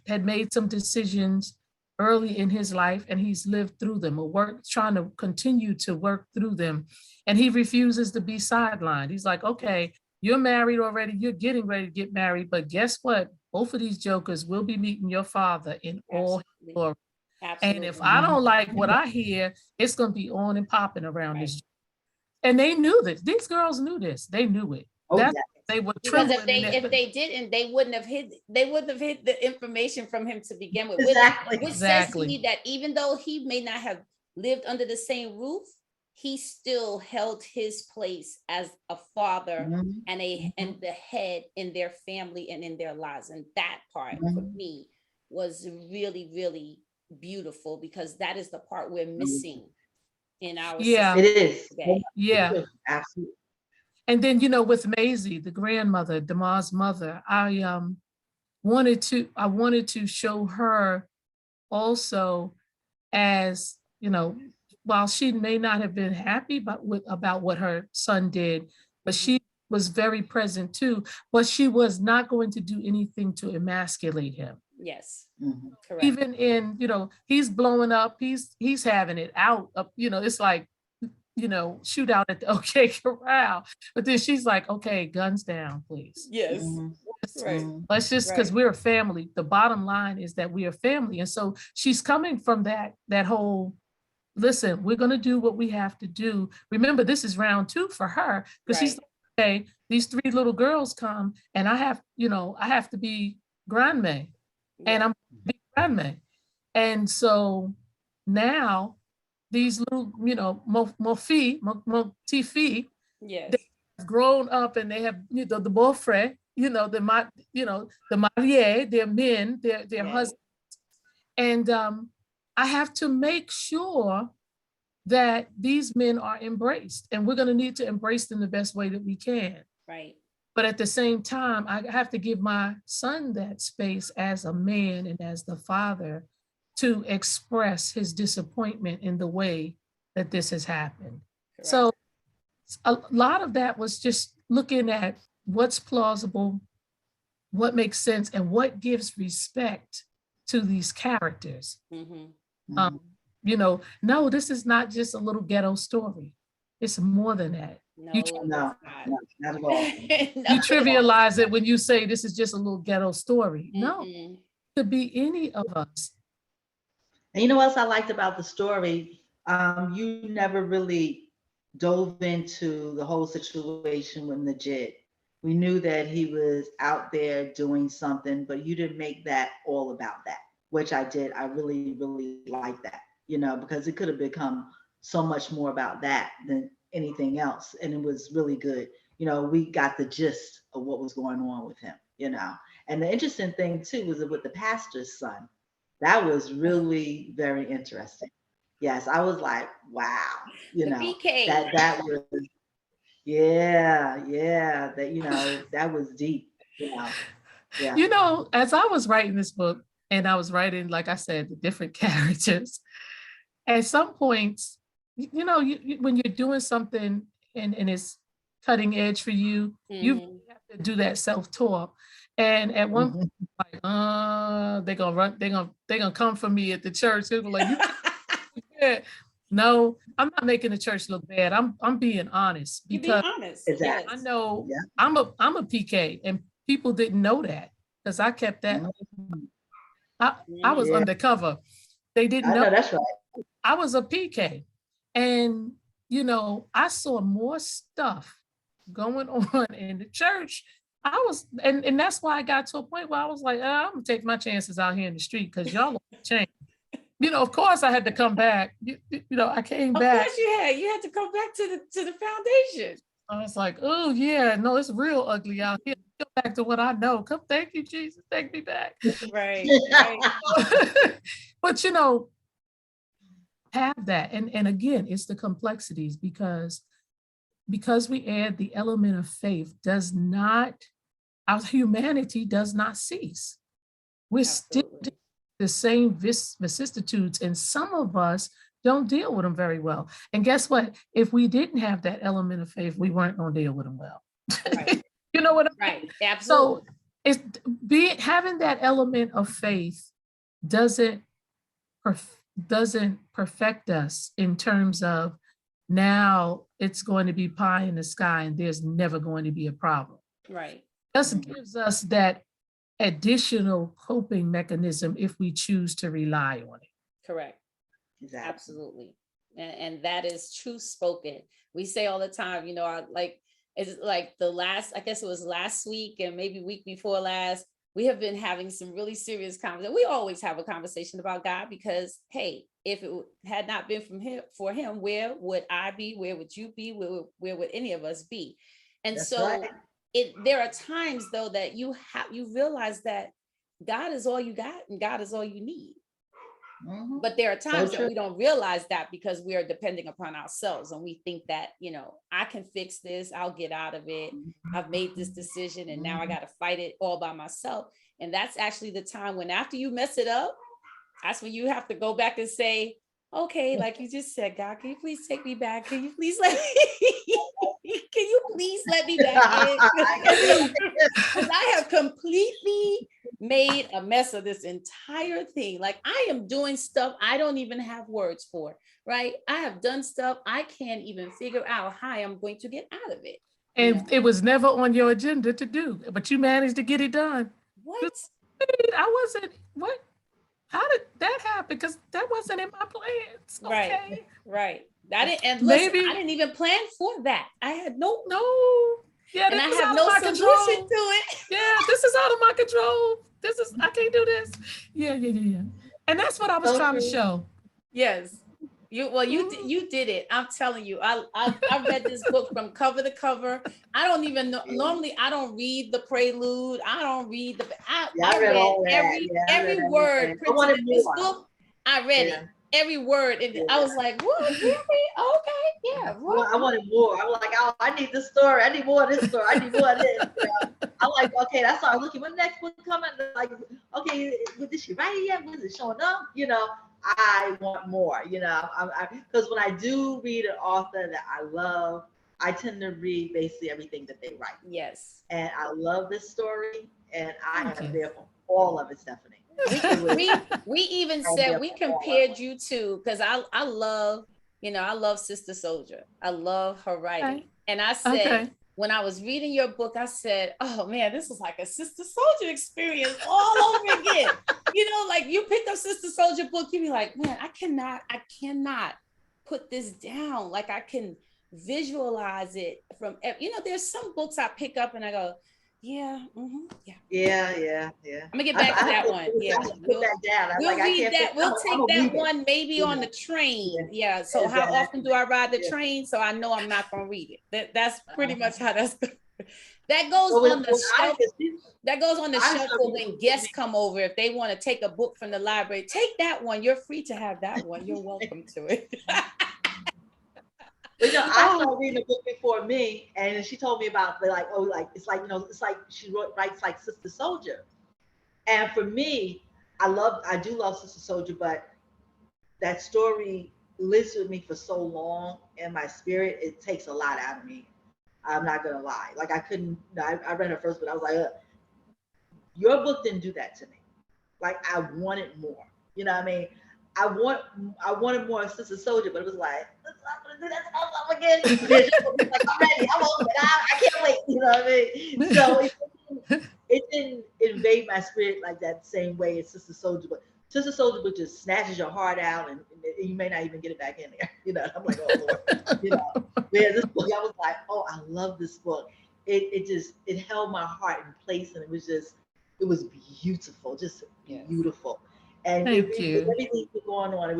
had made some decisions early in his life, and he's lived through them or trying to continue to work through them. And he refuses to be sidelined. He's like, okay, you're married already. You're getting ready to get married. But guess what? Both of these jokers will be meeting your father in all his glory. And if I don't like what I hear, it's going to be on and popping around this. And they knew this. These girls knew this. They knew it. They were trembling. Because if they didn't, they wouldn't have hid the information from him to begin with. Which says to me that even though he may not have lived under the same roof, he still held his place as a father and the head in their family and in their lives. And that part for me was really, really beautiful, because that is the part we're missing in our it is today. Absolutely. And then, with Maisie, the grandmother, Damar's mother, I wanted to show her also as, while she may not have been happy about what her son did, but she was very present too, but she was not going to do anything to emasculate him. Yes. Correct. Even in, he's blowing up, he's having it out up, it's like, shoot out at the OK Corral. But then she's like, okay, guns down, please. Yes. Let's just, because we're a family. The bottom line is that we are family. And so she's coming from that whole, listen, we're going to do what we have to do. Remember, this is round 2 for her, because she's like, okay, these 3 little girls come and I have to be grandma. And I'm big grandma. And so now these little, Motifi, they've grown up and they have, the boyfriend, the marié, their men, their husbands. And I have to make sure that these men are embraced, and we're going to need to embrace them the best way that we can. Right. But at the same time, I have to give my son that space as a man and as the father to express his disappointment in the way that this has happened. Correct. So a lot of that was just looking at what's plausible, what makes sense, and what gives respect to these characters. No, this is not just a little ghetto story. It's more than that. No, not at all. You trivialize it when you say this is just a little ghetto story. No, it could be any of us. And you know what else I liked about the story? You never really dove into the whole situation with Najid. We knew that he was out there doing something, but you didn't make that all about that, which I did. I really, really liked that, because it could have become so much more about that than anything else. And it was really good. We got the gist of what was going on with him, And the interesting thing too was with the pastor's son. That was really very interesting. Yes, I was like, wow, that was, that was deep, Yeah. As I was writing this book, and I was writing, like I said, the different characters, at some points, when you're doing something and it's cutting edge for you, you have to do that self-talk. And at one point, like, they're gonna come for me at the church. They were like, no, I'm not making the church look bad. I'm being honest, because Exactly. I know I'm a PK, and people didn't know that because I kept that. I was undercover. They didn't know. That's right. I was a PK, and I saw more stuff going on in the church. And that's why I got to a point where I was like, I'm gonna take my chances out here in the street, because y'all don't change. Of course I had to come back. I came back. Of course you had to come back to the foundation. I was like, oh yeah, no, it's real ugly out here. Go back to what I know. Come, thank you, Jesus, take me back. Right. But have that. And again, it's the complexities, because we add the element of faith does not our humanity does not cease. We're still Absolutely. the same vicissitudes, and some of us don't deal with them very well. And guess what? If we didn't have that element of faith, we weren't going to deal with them well. Right. You know what I mean? Right. Absolutely. So it's having that element of faith doesn't perfect us in terms of now it's going to be pie in the sky and there's never going to be a problem. Right. Just gives us that additional coping mechanism if we choose to rely on it. Correct. Exactly. Absolutely. And that is truth spoken. We say all the time, you know, it's like I guess it was last week and maybe week before last, we have been having some really serious conversations. We always have a conversation about God because, hey, if it had not been for him, where would I be? Where would you be? Where would any of us be? And That's so right. there are times though that you realize that God is all you got and God is all you need. Mm-hmm. But there are times So that we don't realize that because we are depending upon ourselves and we think that, you know, I can fix this, I'll get out of it. I've made this decision and now I got to fight it all by myself. And that's actually the time when after you mess it up, that's when you have to go back and say, okay, like you just said, God, can you please take me back? Can you please let me back in? Because I have completely made a mess of this entire thing. Like I am doing stuff I don't even have words for, right? I have done stuff I can't even figure out how I'm going to get out of it. And it was never on your agenda to do, but you managed to get it done. What? I wasn't, what? How did that happen? Because that wasn't in my plans. Okay. Right. I didn't even plan for that. I had no. Yeah, and I have no solution to it. Yeah, this is out of my control. I can't do this. Yeah. And that's what I was trying to show. Yes. You did it. I'm telling you. I read this book from cover to cover. I don't even know. Normally, I don't read the prelude. I don't read the. I read every word printed in this book. I read it. Every word. And I was like, what? Really? Okay. Yeah. Well, I wanted more. I was like, oh, I need this story. I need more of this story. I need more of this. You know? I'm like, okay, that's all I'm looking. When the next book coming? Like, okay, did she write it yet? Was it showing up? You know, I want more, you know, because when I do read an author that I love, I tend to read basically everything that they write. Yes. And I love this story and I am there for all of it, Stephanie. We even said we compared you to, because I love, you know, I love Sister Soldier. I love her writing. And I said, when I was reading your book, I said, oh man, this is like a Sister Soldier experience all over again. You know, like you pick up Sister Soldier book, you be like, man, I cannot put this down. Like I can visualize it from, you know, there's some books I pick up and I go, yeah. I'm gonna get back to that one. Yeah, we'll read that. We'll take that one maybe on the train. Yeah. So how often do I ride the train? So I know I'm not gonna read it. That's pretty much how that goes on the shelf. That goes on the shelf for when guests come over. If they want to take a book from the library, take that one. You're free to have that one. You're welcome to it. But you know, I started reading a book before me, and she told me about it's like, you know, it's like she writes like Sister Soldier. And for me, I do love Sister Soldier, but that story lives with me for so long in my spirit, it takes a lot out of me. I'm not gonna lie. Like I read her first, but I was like, your book didn't do that to me. Like I wanted more. You know what I mean? I wanted more of Sister Soldier, but it was like, I'm gonna do that all over again. Like, I'm ready. I'm over it. I can't wait. You know what I mean? So it didn't invade my spirit like that same way as Sister Soldier. But Sister Soldier would just snatches your heart out, and you may not even get it back in there. You know, I'm like, oh Lord. You know, where this book, I was like, oh, I love this book. It held my heart in place, and it was beautiful, just beautiful. And everything going on, it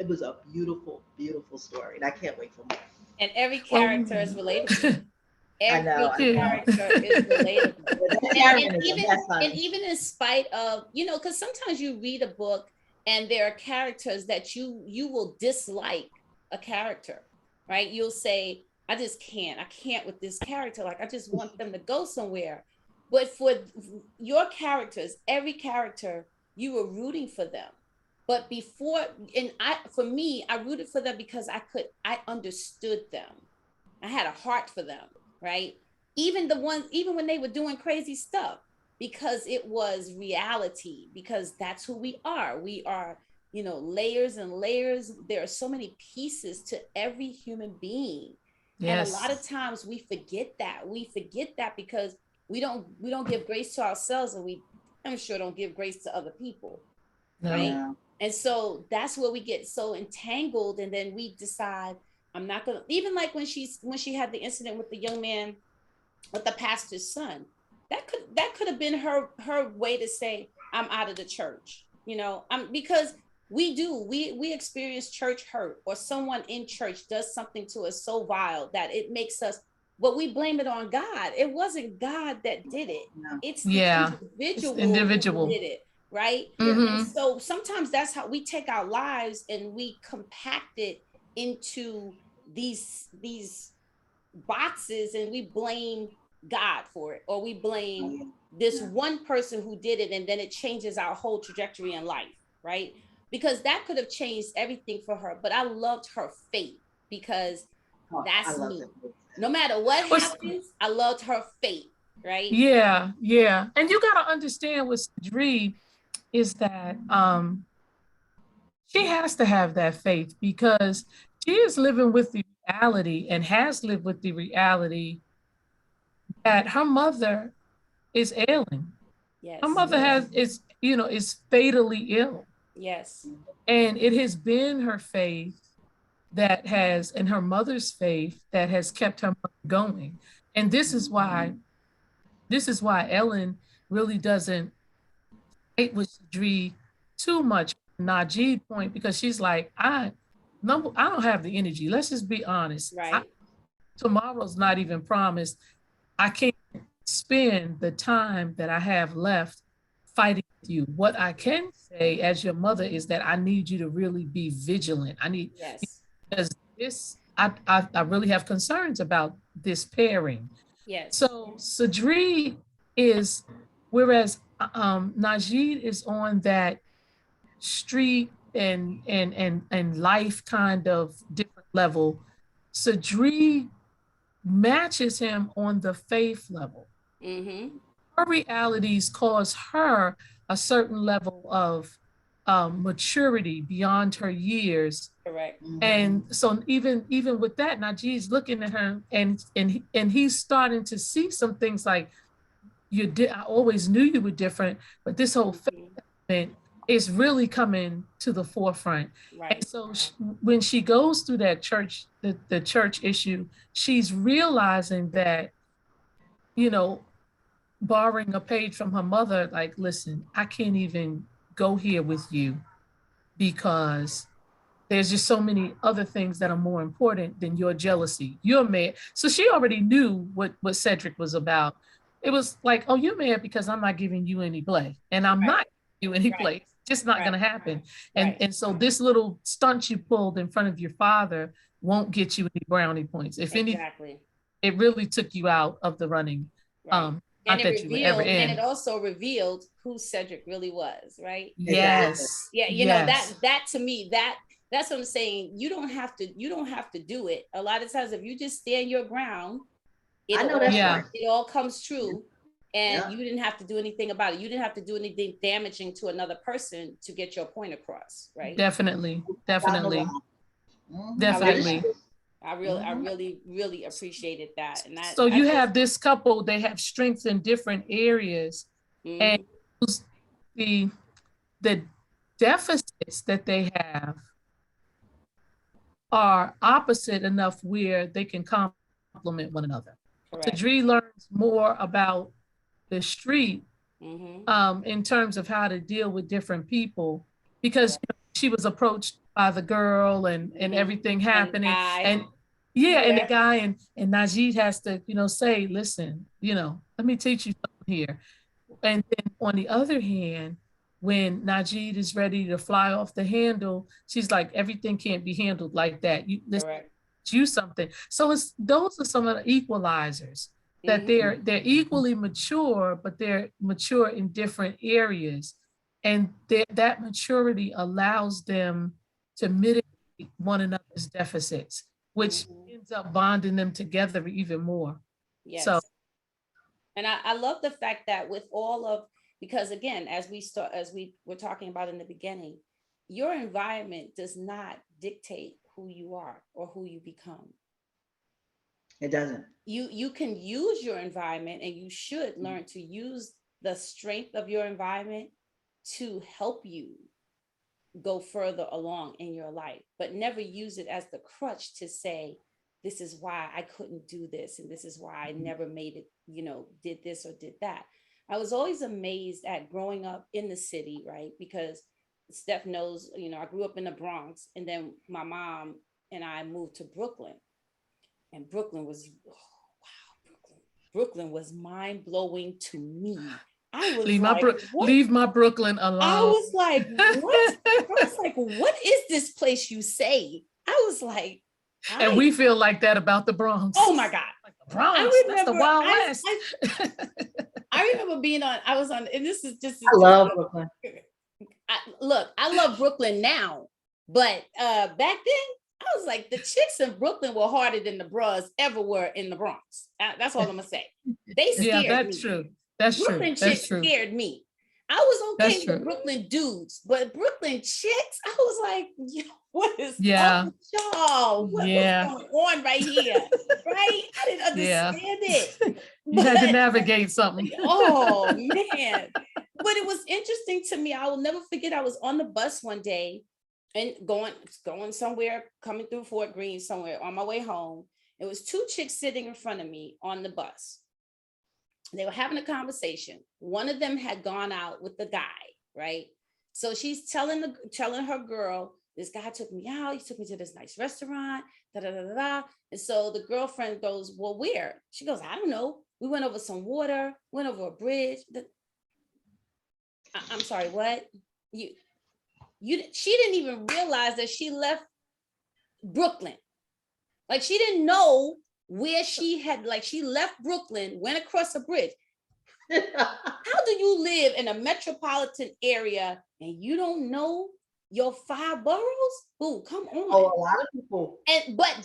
was a beautiful, beautiful story, and I can't wait for more. And every character is relatable. Every character is relatable. And even in spite of, you know, because sometimes you read a book and there are characters that you will dislike a character, right? You'll say, I can't with this character. Like, I just want them to go somewhere. But for your characters, every character, you were rooting for them. But before, for me, I rooted for them because I understood them. I had a heart for them, right? Even when they were doing crazy stuff, because it was reality, because that's who we are. We are, layers and layers. There are so many pieces to every human being. Yes. And a lot of times we forget that. We forget that because we don't give grace to ourselves, and I'm sure don't give grace to other people. No. Right? And so that's where we get so entangled, and then we decide, I'm not gonna, even like when she had the incident with the young man, with the pastor's son, that could have been her way to say, I'm out of the church, because we experience church hurt, or someone in church does something to us so vile that it makes us, but we blame it on God. It wasn't God that did it. No. It's the individual who did it. Right. Mm-hmm. And so sometimes that's how we take our lives and we compact it into these boxes, and we blame God for it, or we blame this one person who did it, and then it changes our whole trajectory in life. Right. Because that could have changed everything for her. But I loved her faith, because that's me. No matter what happens, I loved her faith. Right. Yeah. Yeah. And you got to understand with Cedric is that she has to have that faith, because she is living with the reality, and has lived with the reality, that her mother is ailing. Yes. Her mother is fatally ill. Yes. And it has been her faith and her mother's faith that has kept her going. And this is why Ellen really doesn't fight with Cedric too much, Najee point, because she's like, I don't have the energy. Let's just be honest. Right. Tomorrow's not even promised. I can't spend the time that I have left fighting with you. What I can say as your mother is that I need you to really be vigilant. Because I really have concerns about this pairing. Yes. So Cedric is, whereas Najee is on that street and life kind of different level, Cedric matches him on the faith level. Mm-hmm. Her realities cause her a certain level of maturity beyond her years. Correct. And so even with that, Najee's looking at her, and he's starting to see some things like, I always knew you were different, but this whole faith element is really coming to the forefront. Right. And so when she goes through that church, the church issue, she's realizing that, borrowing a page from her mother, like, listen, I can't even go here with you because there's just so many other things that are more important than your jealousy. You're mad. So she already knew what Cedric was about. It was like, oh, you're mad because I'm not giving you any play, and I'm not giving you any play. It's just not going to happen. And so this little stunt you pulled in front of your father won't get you any brownie points. If anything, it really took you out of the running. And it also revealed who Cedric really was, right? Yes. Yeah, that to me, that's what I'm saying. You don't have to do it. A lot of times, if you just stand your ground, it all comes true. And you didn't have to do anything about it. You didn't have to do anything damaging to another person to get your point across, right? Definitely. I really, really appreciated that. And so you have this couple, they have strengths in different areas, and the deficits that they have are opposite enough where they can complement one another. Cedric learns more about the street in terms of how to deal with different people, because she was approached by the girl and everything happening, and the guy and Najee has to say, listen, let me teach you something here. And then on the other hand, when Najee is ready to fly off the handle, she's like, everything can't be handled like that. Let's do something. So those are some of the equalizers. that they're equally mature, but they're mature in different areas. And that maturity allows them to mitigate one another's deficits, which ends up bonding them together even more. Yes. So, and I love the fact that with all of, because again, as we were talking about in the beginning, your environment does not dictate who you are or who you become. It doesn't. You can use your environment, and you should learn to use the strength of your environment to help you go further along in your life, but never use it as the crutch to say, this is why I couldn't do this, and this is why I never made it, did this or did that. I was always amazed at growing up in the city, right? Because Steph knows, I grew up in the Bronx, and then my mom and I moved to Brooklyn. And Brooklyn was, Brooklyn was mind-blowing to me. I was leave my Brooklyn alone. I was like, what? I was like, what is this place you say? I was like, and we feel like that about the Bronx. Oh my God. Like the Bronx, that's the Wild West. I remember I was on, and this is just. I love Brooklyn. I love Brooklyn now, but back then, I was like, the chicks in Brooklyn were harder than the bras ever were in the Bronx. That's all I'm gonna say. They scared me. Yeah, that's true. That's Brooklyn true. chicks scared me. I was okay with Brooklyn dudes, but Brooklyn chicks, I was like, what is up with y'all? What's going on right here? Right? I didn't understand it. You had to navigate something. Oh man. But it was interesting to me. I will never forget. I was on the bus one day and going somewhere, coming through Fort Greene somewhere on my way home. It was two chicks sitting in front of me on the bus. They were having a conversation. One of them had gone out with the guy, right? So she's telling her girl, this guy took me out. He took me to this nice restaurant, da da da da da. And so the girlfriend goes, well, where? She goes, I don't know. We went over some water, went over a bridge. I'm sorry, what? She didn't even realize that she left Brooklyn. Like she didn't know where she had, like she left Brooklyn, went across a bridge. How do you live in a metropolitan area and you don't know your 5 boroughs? Ooh, come on. Oh, a lot of people. But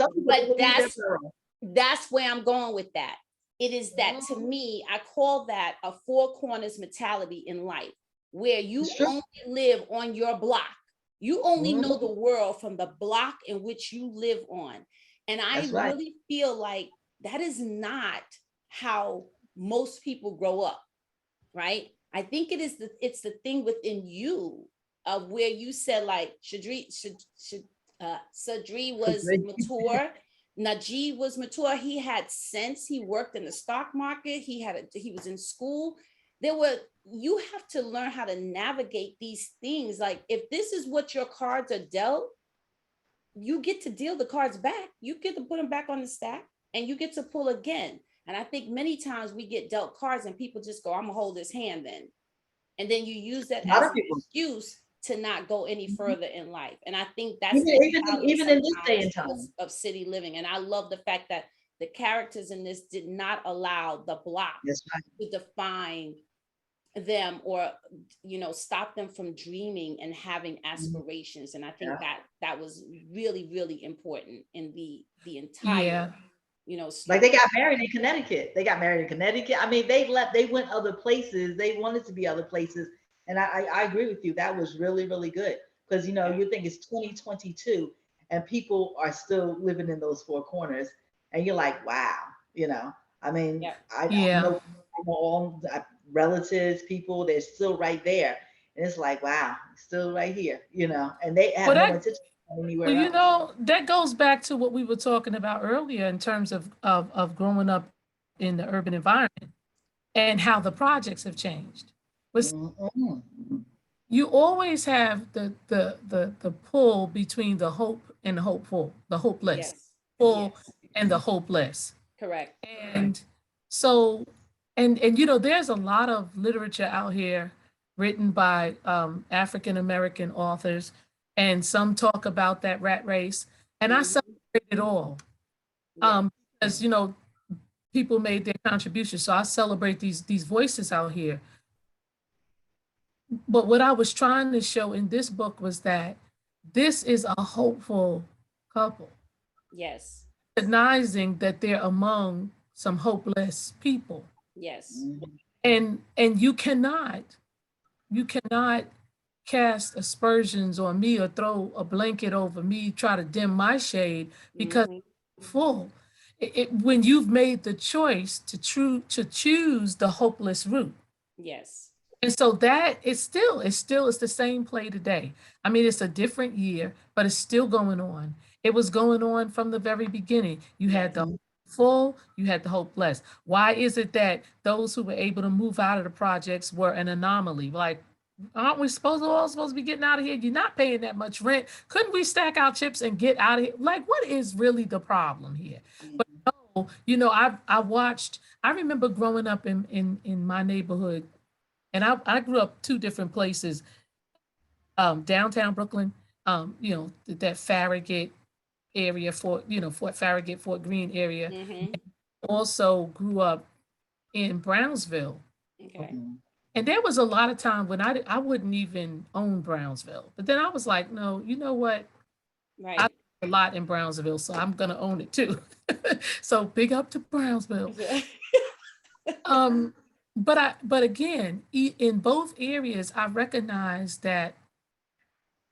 that's where I'm going with that. It is that, to me, I call that a 4 corners mentality in life, where you only live on your block. You only know the world from the block in which you live on. And I really feel like that is not how most people grow up, right? I think it's the thing within you of where you said, like, Sadri was mature, Najee was mature. He had sense. He worked in the stock market. He was in school. You have to learn how to navigate these things. Like, if this is what your cards are dealt, you get to deal the cards back. You get to put them back on the stack, and you get to pull again. And I think many times we get dealt cards and people just go, I'm gonna hold this hand then. And then you use that as an excuse to not go any further in life. And I think that's even in this day and time of city living. And I love the fact that the characters in this did not allow the block to define them or stop them from dreaming and having aspirations. And I think that was really, really important in the entire like they got married in Connecticut. I mean, they went other places. They wanted to be other places. And I agree with you. That was really, really good. Because, you think it's 2022 and people are still living in those 4 corners. And you're like, wow, I mean, I know all relatives, people, they're still right there. And it's like, wow, still right here, and they have no intention anywhere else. That goes back to what we were talking about earlier in terms of growing up in the urban environment and how the projects have changed. But you always have the pull between the hope and the hopeful, the hopeless, and the hopeless. Correct. And so, and there's a lot of literature out here written by African-American authors, and some talk about that rat race, and I celebrate it all. Because, people made their contributions. So I celebrate these voices out here. But what I was trying to show in this book was that this is a hopeful couple, Yes. recognizing that they're among some hopeless people. Yes. And you cannot cast aspersions on me or throw a blanket over me, try to dim my shade because full. When you've made the choice to choose the hopeless route. Yes. And so that it's the same play today. I mean, it's a different year, but it's still going on. It was going on from the very beginning. You had the full, you had the hopeless. Why is it that those who were able to move out of the projects were an anomaly? Like, aren't we all supposed to be getting out of here? You're not paying that much rent. Couldn't we stack our chips and get out of here? Like, what is really the problem here? But no, you know, I remember growing up in my neighborhood, and I grew up two different places, downtown Brooklyn, you know, that Farragut area, Fort Farragut, Fort Greene area. Also grew up in Brownsville. Okay. And there was a lot of time when I wouldn't even own Brownsville. But then I was like, no, you know what? Right. I live a lot in Brownsville, so I'm gonna own it too. So big up to Brownsville. But again, in both areas, I recognized that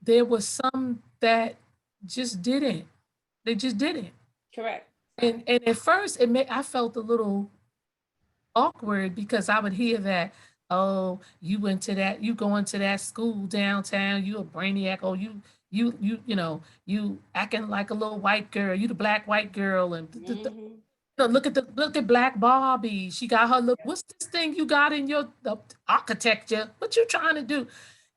there was some that just didn't. They just didn't. Correct. And at first, I felt a little awkward because I would hear that, oh, you going to that school downtown, you a brainiac, oh, you acting like a little white girl, you the black white girl, and look at Black Barbie. She got her look. What's this thing you got in your architecture? What you trying to do?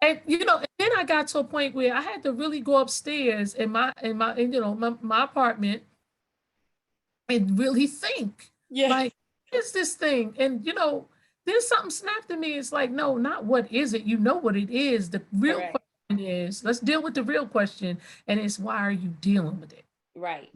And and then I got to a point where I had to really go upstairs in my apartment and really think. Like, what is this thing? And then something snapped at me. It's like, no, not what is it? You know what it is. The real question is, let's deal with the real question. And it's, why are you dealing with it? Right.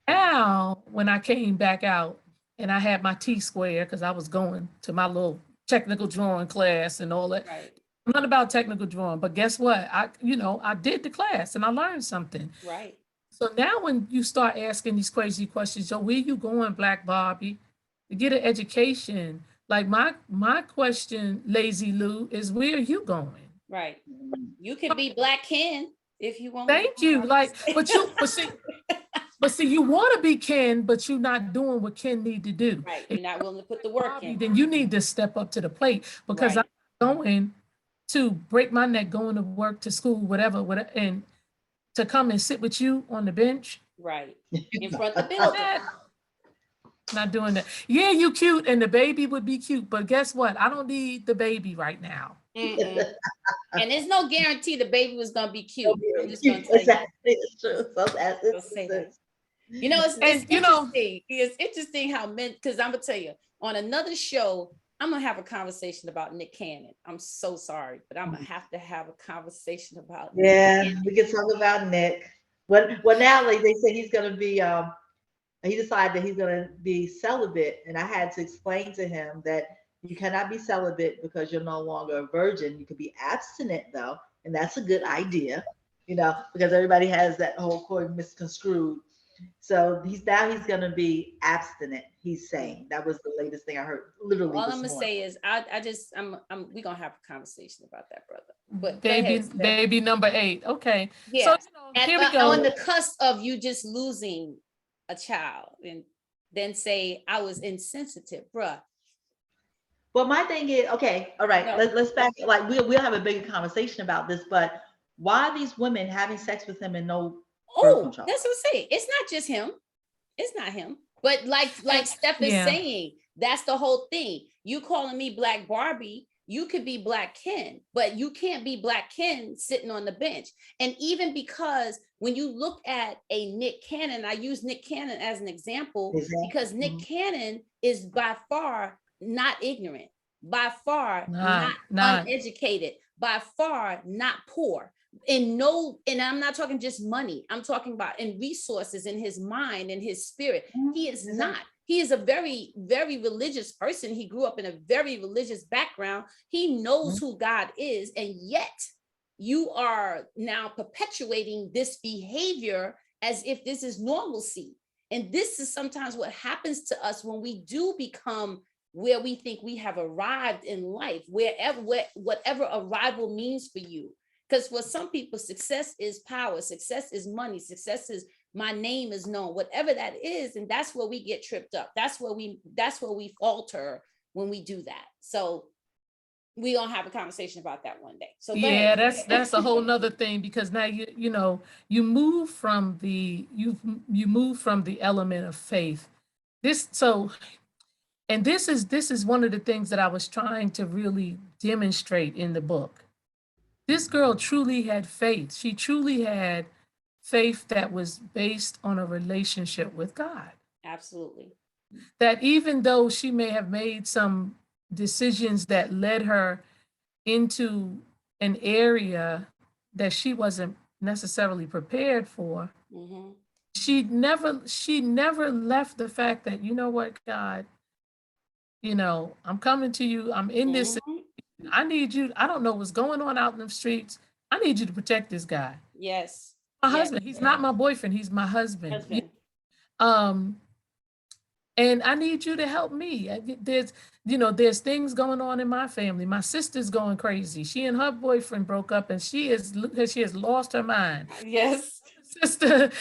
Now, when I came back out and I had my T-square, because I was going to my little technical drawing class and all that. Right. I'm not about technical drawing, but guess what? I did the class and I learned something. Right. So now when you start asking these crazy questions, where you going, Black Barbie, to get an education? Like my question, Lazy Lou, is where are you going? Right. You could be Black Ken if you want. Thank you. Like, but see, you want to be Ken, but you're not doing what Ken need to do. Right. You're not willing to put the work in. Then you need to step up to the plate, because I'm going to break my neck going to work, to school, whatever, and to come and sit with you on the bench. Right. In front of the building. Not doing that. Yeah, you cute, and the baby would be cute, but guess what? I don't need the baby right now. And there's no guarantee the baby was gonna be cute. I'm just gonna tell you. It's true. So that's it. It's interesting. It's interesting how men, because I'm gonna tell you, on another show, I'm gonna have a conversation about Nick Cannon. I'm so sorry, but I'm gonna have to have a conversation about Nick Cannon. We can talk about Nick. Well, now like they say he's gonna be he decided that he's gonna be celibate, and I had to explain to him that you cannot be celibate because you're no longer a virgin. You could be abstinent though, and that's a good idea, because everybody has that whole quote misconstrued. So he's gonna be abstinent. He's saying that was the latest thing I heard. Literally, all I'm gonna say is we're gonna have a conversation about that, brother. But baby number 8. Okay. Yeah. So here we go. On the cusp of you just losing a child, and then say I was insensitive, bruh. Well, my thing is, okay, all right, let's back. Like we'll have a bigger conversation about this, but why are these women having sex with him and no? Oh, that's what I'm saying. It's not just him. It's not him. But like Steph is saying, that's the whole thing. You calling me Black Barbie, you could be Black Ken, but you can't be Black Ken sitting on the bench. And even because when you look at a Nick Cannon, I use Nick Cannon as an example, because Nick Cannon is by far not ignorant, by far not uneducated, by far not poor. And I'm not talking just money. I'm talking about in resources, in his mind, in his spirit. He is not. He is a very, very religious person. He grew up in a very religious background. He knows who God is, and yet you are now perpetuating this behavior as if this is normalcy. And this is sometimes what happens to us when we do become where we think we have arrived in life, whatever arrival means for you. Because for some people, success is power, success is money, success is my name is known, whatever that is. And that's where we get tripped up. That's where we falter when we do that. So we gonna have a conversation about that one day. So yeah, that's a whole nother thing, because now you move from the element of faith. This is one of the things that I was trying to really demonstrate in the book. This girl truly had faith. She truly had faith that was based on a relationship with God. Absolutely. That even though she may have made some decisions that led her into an area that she wasn't necessarily prepared for, she never left the fact that, you know what, God, I'm coming to you. I'm in this. I need you. I don't know what's going on out in the streets. I need you to protect this guy. Yes. My husband. He's not my boyfriend. He's my husband. And I need you to help me. There's things going on in my family. My sister's going crazy. She and her boyfriend broke up, and she has lost her mind. Yes. Sister,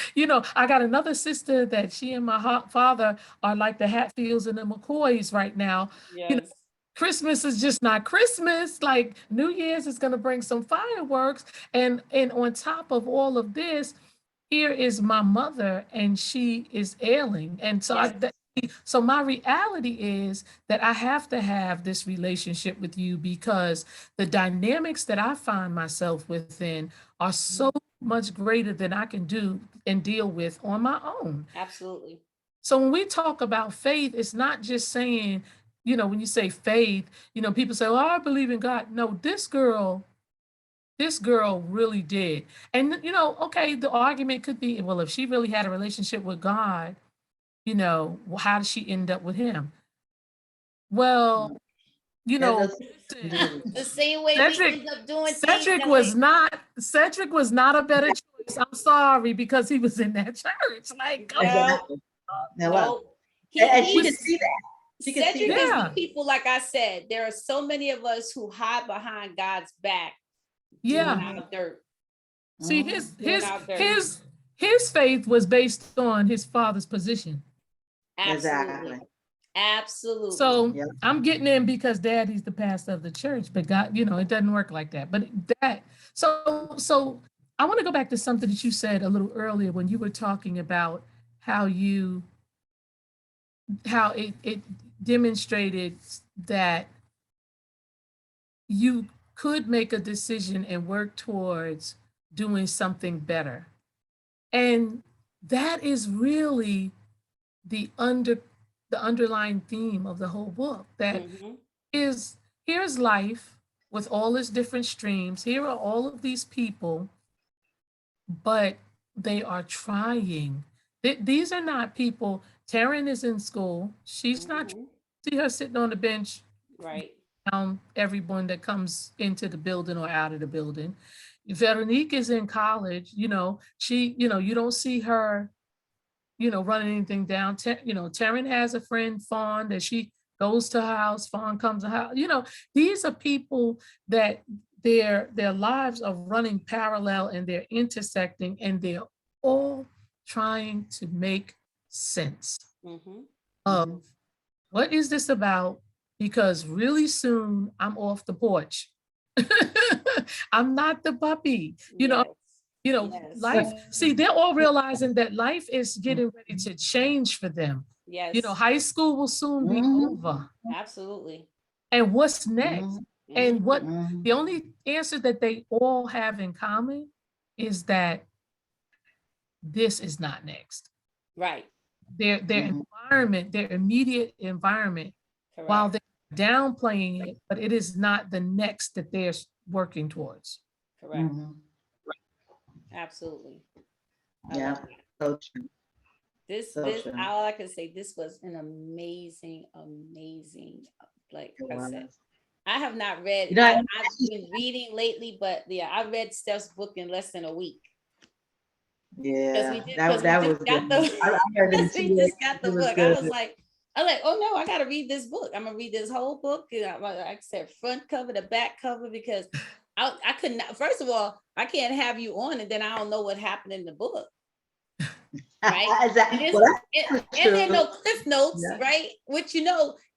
I got another sister that she and my father are like the Hatfields and the McCoys right now. Yes. Christmas is just not Christmas. Like New Year's is going to bring some fireworks. And on top of all of this, here is my mother, and she is ailing. And so so my reality is that I have to have this relationship with you, because the dynamics that I find myself within are so much greater than I can do and deal with on my own. Absolutely. So when we talk about faith, it's not just saying, when you say faith, people say, well, I believe in God. No, this girl really did. And, okay, the argument could be, well, if she really had a relationship with God, how did she end up with him? Well, the same way Cedric, we end up doing Cedric was not a better choice. I'm sorry, because he was in that church. Like, exactly. No. And she can see that. Cedric is the people, like I said, there are so many of us who hide behind God's back. Yeah. Dirt. See, his faith was based on his father's position. Absolutely. Absolutely. So I'm getting in because daddy's the pastor of the church, but God, it doesn't work like that. But so I want to go back to something that you said a little earlier when you were talking about how it demonstrated that you could make a decision and work towards doing something better. And that is really the underlying theme of the whole book. That here's life with all its different streams. Here are all of these people, but they are trying. These are not people. Taryn is in school. She's not, see her sitting on the bench, right? Everyone that comes into the building or out of the building. Veronique is in college. She, you don't see her, running anything down. Taryn has a friend, Fawn, that she goes to her house. Fawn comes to her house. These are people that their lives are running parallel, and they're intersecting, and they're all trying to make sense of what is this about? Because really soon I'm off the porch. I'm not the puppy, life. See, they're all realizing that life is getting ready to change for them. Yes. High school will soon be over. Absolutely. And what's next? And what the only answer that they all have in common is that this is not next. Right. Their environment, their immediate environment, correct, while they're downplaying it, but it is not the next that they're working towards. Correct. Absolutely. Yeah. So true. All I can say, this was an amazing, like I said. I have not read, I've been reading lately, but yeah, I read Steph's book in less than a week. Yeah, that was good. We just got the book. I was like, oh no, I gotta read this book. I'm gonna read this whole book. Like I said, front cover to back cover, because I couldn't. First of all, I can't have you on and then I don't know what happened in the book. Right. Exactly. And there are no cliff notes, right? Which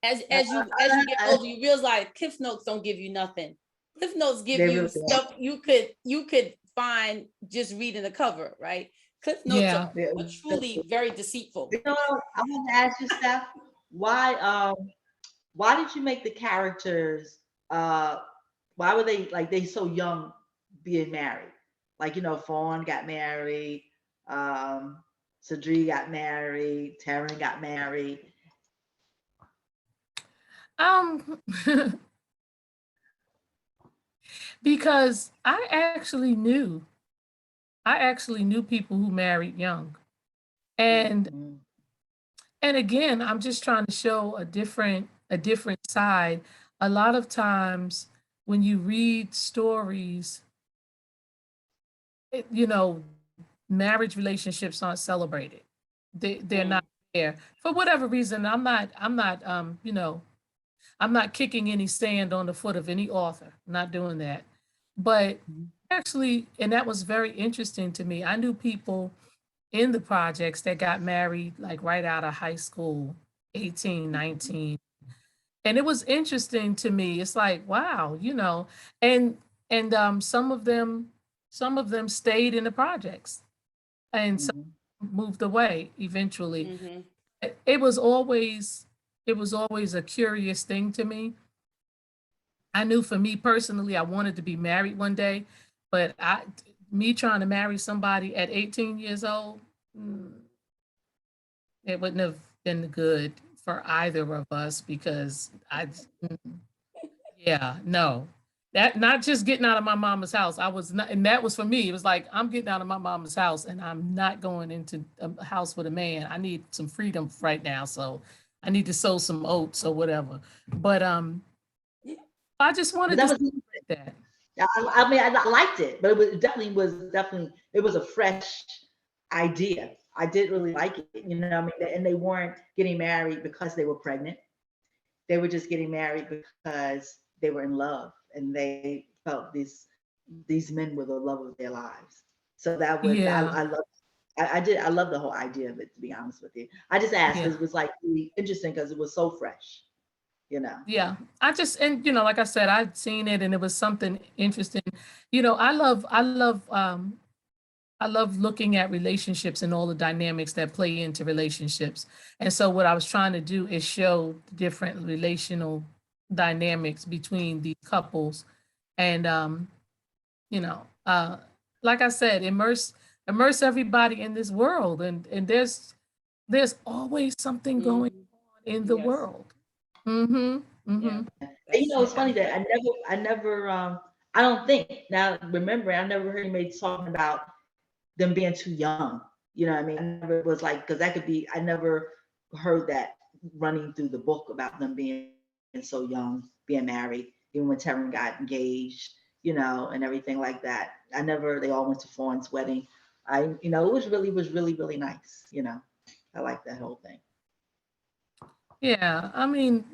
as you get older, you realize cliff notes don't give you nothing. Cliff notes give you stuff you could find just reading the cover, right? Cliff notes are truly very deceitful. I want to ask you, Steph, why did you make the characters why were they so young being married? Like, Fawn got married, Sadri got married, Taryn got married. Because I actually knew people who married young. And again, I'm just trying to show a different side. A lot of times when you read stories, marriage relationships aren't celebrated. They're not there for whatever reason. I'm not kicking any sand on the foot of any author. I'm not doing that. But actually, and that was very interesting to me. I knew people in the projects that got married like right out of high school, 18, 19. And it was interesting to me. It's like, wow, and some of them stayed in the projects and some moved away eventually. It was always a curious thing to me. I knew for me personally, I wanted to be married one day, but me trying to marry somebody at 18 years old, it wouldn't have been good for either of us, because that not just getting out of my mama's house. I was not, and that was for me. It was like, I'm getting out of my mama's house and I'm not going into a house with a man. I need some freedom right now. So I need to sow some oats or whatever. But I just wanted to celebrate that. I mean, I liked it, but it was a fresh idea. I did really like it, and they weren't getting married because they were pregnant. They were just getting married because they were in love and they felt these men were the love of their lives. So that was, I love the whole idea of it, to be honest with you. I just asked because it was like really interesting because it was so fresh. Yeah, like I said, I'd seen it and it was something interesting. I love looking at relationships and all the dynamics that play into relationships. And so what I was trying to do is show different relational dynamics between these couples. And, like I said, immerse everybody in this world. And there's always something going on in the world. It's funny that I don't think, now remember, I never heard anybody talking about them being too young. I never was like, because that could be, I never heard that running through the book about them being so young, being married, even when Taryn got engaged, and everything like that. They all went to Fawn's wedding. It was really, really nice. I like that whole thing. Yeah, I mean,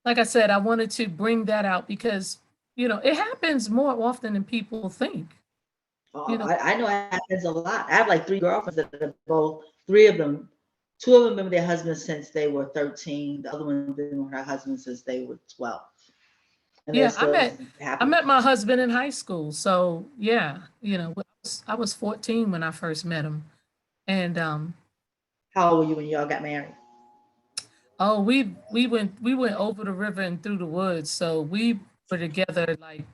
like I said, I wanted to bring that out because, it happens more often than people think. I know it happens a lot. I have like 3 girlfriends that are both, 3 of them, 2 of them been with their husbands since they were 13. The other one been with her husband since they were 12. And I met my husband in high school. So yeah, I was 14 when I first met him. And how old were you when y'all got married? Oh, we went over the river and through the woods. So we were together like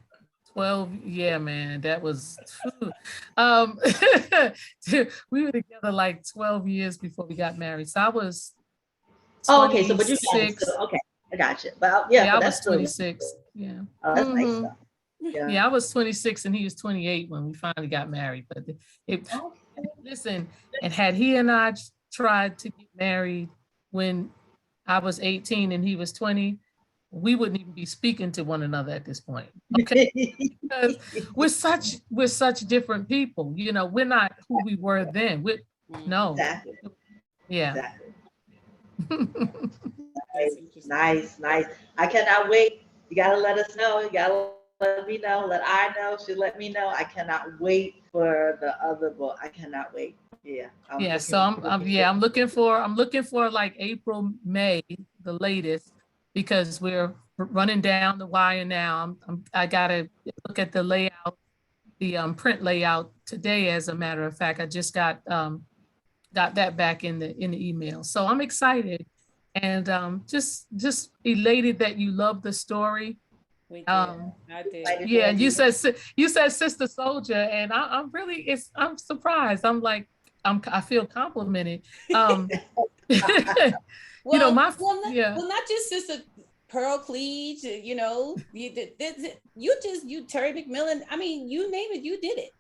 12. Yeah, man, that was we were together like 12 years before we got married. So I was 26. Oh, okay. So but you okay, I got you. Well, I was 26. Yeah. Oh, that's nice stuff. Yeah, I was 26 and he was 28 when we finally got married. But listen, and had he and I tried to get married when I was 18 and he was 20, we wouldn't even be speaking to one another at this point. Okay. Because we're such different people. You know, we're not who we were then. No. Exactly. Yeah. Exactly. Nice. I cannot wait. You gotta let us know. You gotta let me know. Let I know. She let me know. I cannot wait for the other book. I cannot wait. Yeah. So I'm looking for like April, May, the latest, because we're running down the wire now. I gotta look at the layout, the print layout today. As a matter of fact, I just got that back in the email. So I'm excited and just elated that you love the story. We did. I did. Yeah, you said Sister Soldier, and I'm really I'm surprised. I feel complimented. Well, you know, well, not just Sister Pearl Cleage, you know, you Terry McMillan. I mean, you name it, you did it.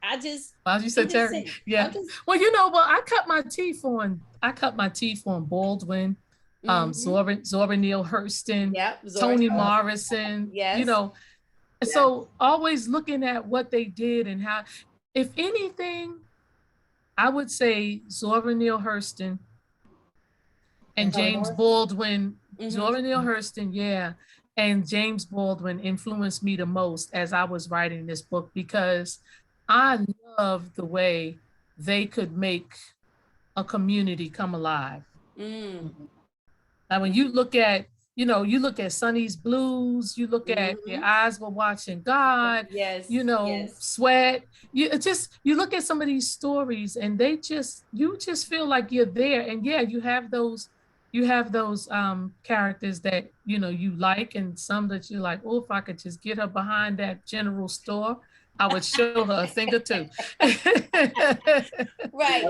You said Terry. Yeah. Well, you know, I cut my teeth on Baldwin, Zora Neale Hurston, Toni Morrison. Yes. You know, so always looking at what they did and how, if anything, I would say Zora Neale Hurston and James Baldwin. Zora Neale Hurston, and James Baldwin influenced me the most as I was writing this book, because I love the way they could make a community come alive. Now, when you look at Sonny's Blues, you look at Your Eyes Were Watching God, Sweat. You look at some of these stories, and you just feel like you're there. And you have those characters that you like, and some that you're like, oh, if I could just get her behind that general store, I would show her a thing or two. Right.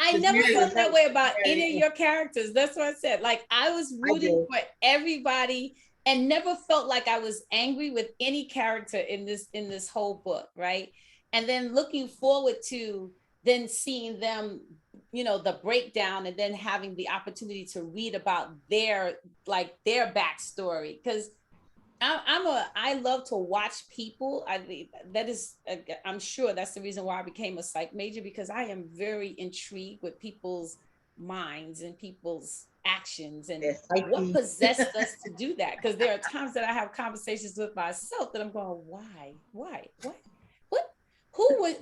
I never felt that way about any of your characters. That's what I said. Like, I was rooting for everybody and never felt like I was angry with any character in this whole book, right? And then looking forward to then seeing them, the breakdown, and then having the opportunity to read about their backstory. Because I love to watch people. I'm sure that's the reason why I became a psych major, because I am very intrigued with people's minds and people's actions and what possessed us to do that. Because there are times that I have conversations with myself that I'm going, why, what,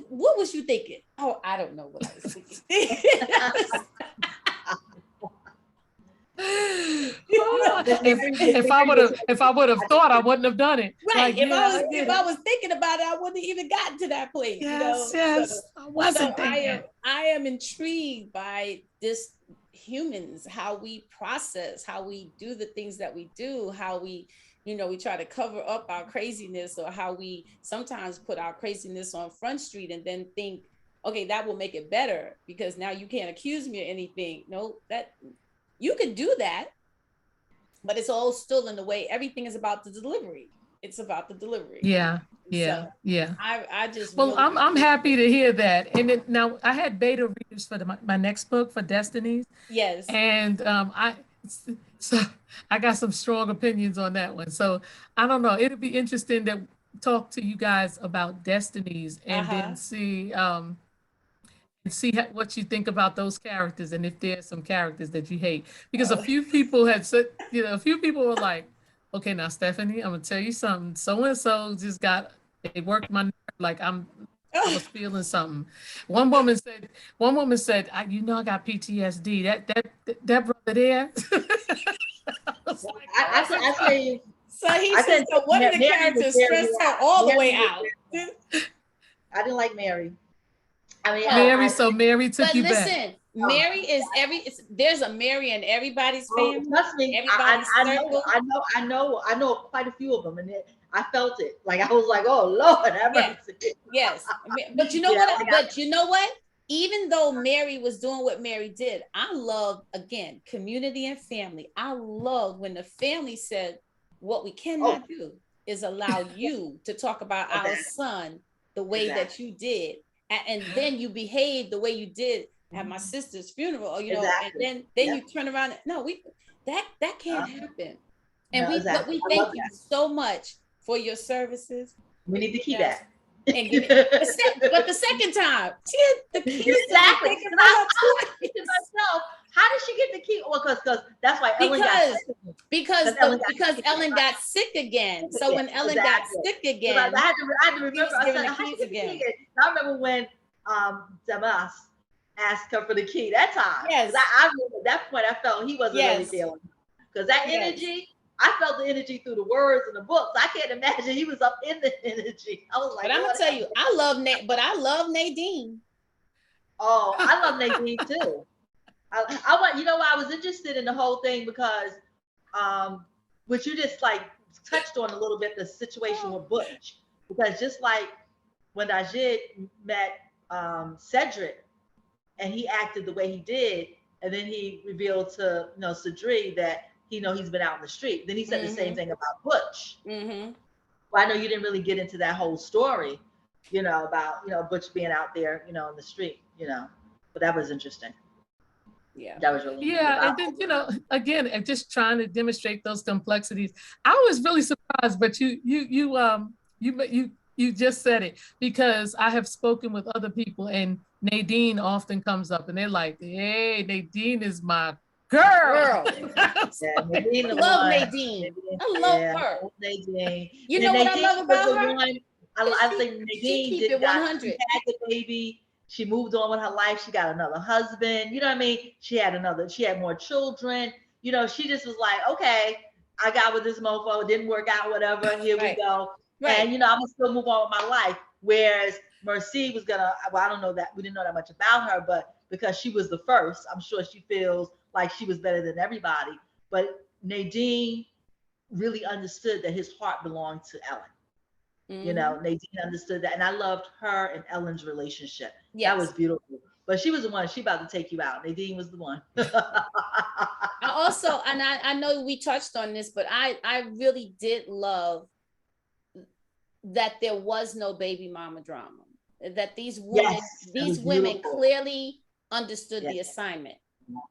what was you thinking? Oh, I don't know what I was thinking. If I would have thought, I wouldn't have done it. Right. If I was thinking about it, I wouldn't have even gotten to that place. Yes. I wasn't thinking. I am intrigued by this humans, how we process, how we do the things that we do, how we try to cover up our craziness, or how we sometimes put our craziness on Front Street and then think, okay, that will make it better because now you can't accuse me of anything. No, that you can do that, but it's all still in the way. Everything is about the delivery. It's about the delivery. Yeah. I just I'm happy to hear that. And then, now I had beta readers for my next book, for Destinies. Yes. And I got some strong opinions on that one. So I don't know. It'll be interesting to talk to you guys about Destinies and then see what you think about those characters, and if there's some characters that you hate, because a few people had said, a few people were like, okay, now Stephanie, I'm gonna tell you something. So-and-so just they worked my nerve, like I was feeling something. One woman said, I got PTSD. That brother there. I say. So he said, so one of the characters stressed her all the way out. I didn't like Mary. I mean, Mary took you back. But listen, Mary is there's a Mary in everybody's family. Trust me, I know quite a few of them, and I felt it. Like I was like, oh Lord, yes. But you know what? But you know what? Even though Mary was doing what Mary did, I love, again, community and family. I love when the family said, what we cannot do is allow you to talk about our son the way that you did. And then you behave the way you did. at my sister's funeral, or, Exactly. and then you turn around. No, that can't happen. And No, but we thank you so much for your services. We need to keep Yes. that. And but the second time, the keys exactly. taken from her twice. Myself, how did she get the key? Well, because that's why Ellen got sick. Because Ellen got sick again. So when Ellen got sick again, I had to remember. I said, how she get the key again? I remember when Damas asked her for the key that time. Yes. I remember at that point I felt he wasn't really feeling it. Because that energy, I felt the energy through the words and the books. I can't imagine he was up in the energy. I was like, but I'm gonna tell you, I love Nadine. Oh, I love Nadine too. I want, I was interested in the whole thing because which you just like touched on a little bit, the situation with Butch. Because just like when Ajit met Cedric and he acted the way he did, and then he revealed to Cedric that he's been out in the street. Then he said the same thing about Butch. Well, I know you didn't really get into that whole story, about Butch being out there, in the street, but that was interesting. Yeah, that was really and then again, I'm just trying to demonstrate those complexities. I was really surprised, but you just said it, because I have spoken with other people and Nadine often comes up and they're like, hey, Nadine is my girl. Nadine, I love Nadine. I love her. Nadine. You know what I love about her? I think Nadine did 100. She had the baby. She moved on with her life. She got another husband. You know what I mean? She had more children. She just was like, okay, I got with this mofo. It didn't work out, whatever. Here we go. Right. And, I'm going to still move on with my life. Whereas Mercy was going to, I don't know that. We didn't know that much about her, but because she was the first, I'm sure she feels like she was better than everybody. But Nadine really understood that his heart belonged to Ellen. Nadine understood that. And I loved her and Ellen's relationship. Yes. That was beautiful. But she was the one, she about to take you out. Nadine was the one. I know we touched on this, but I really did love that there was no baby mama drama. That these women clearly understood the assignment.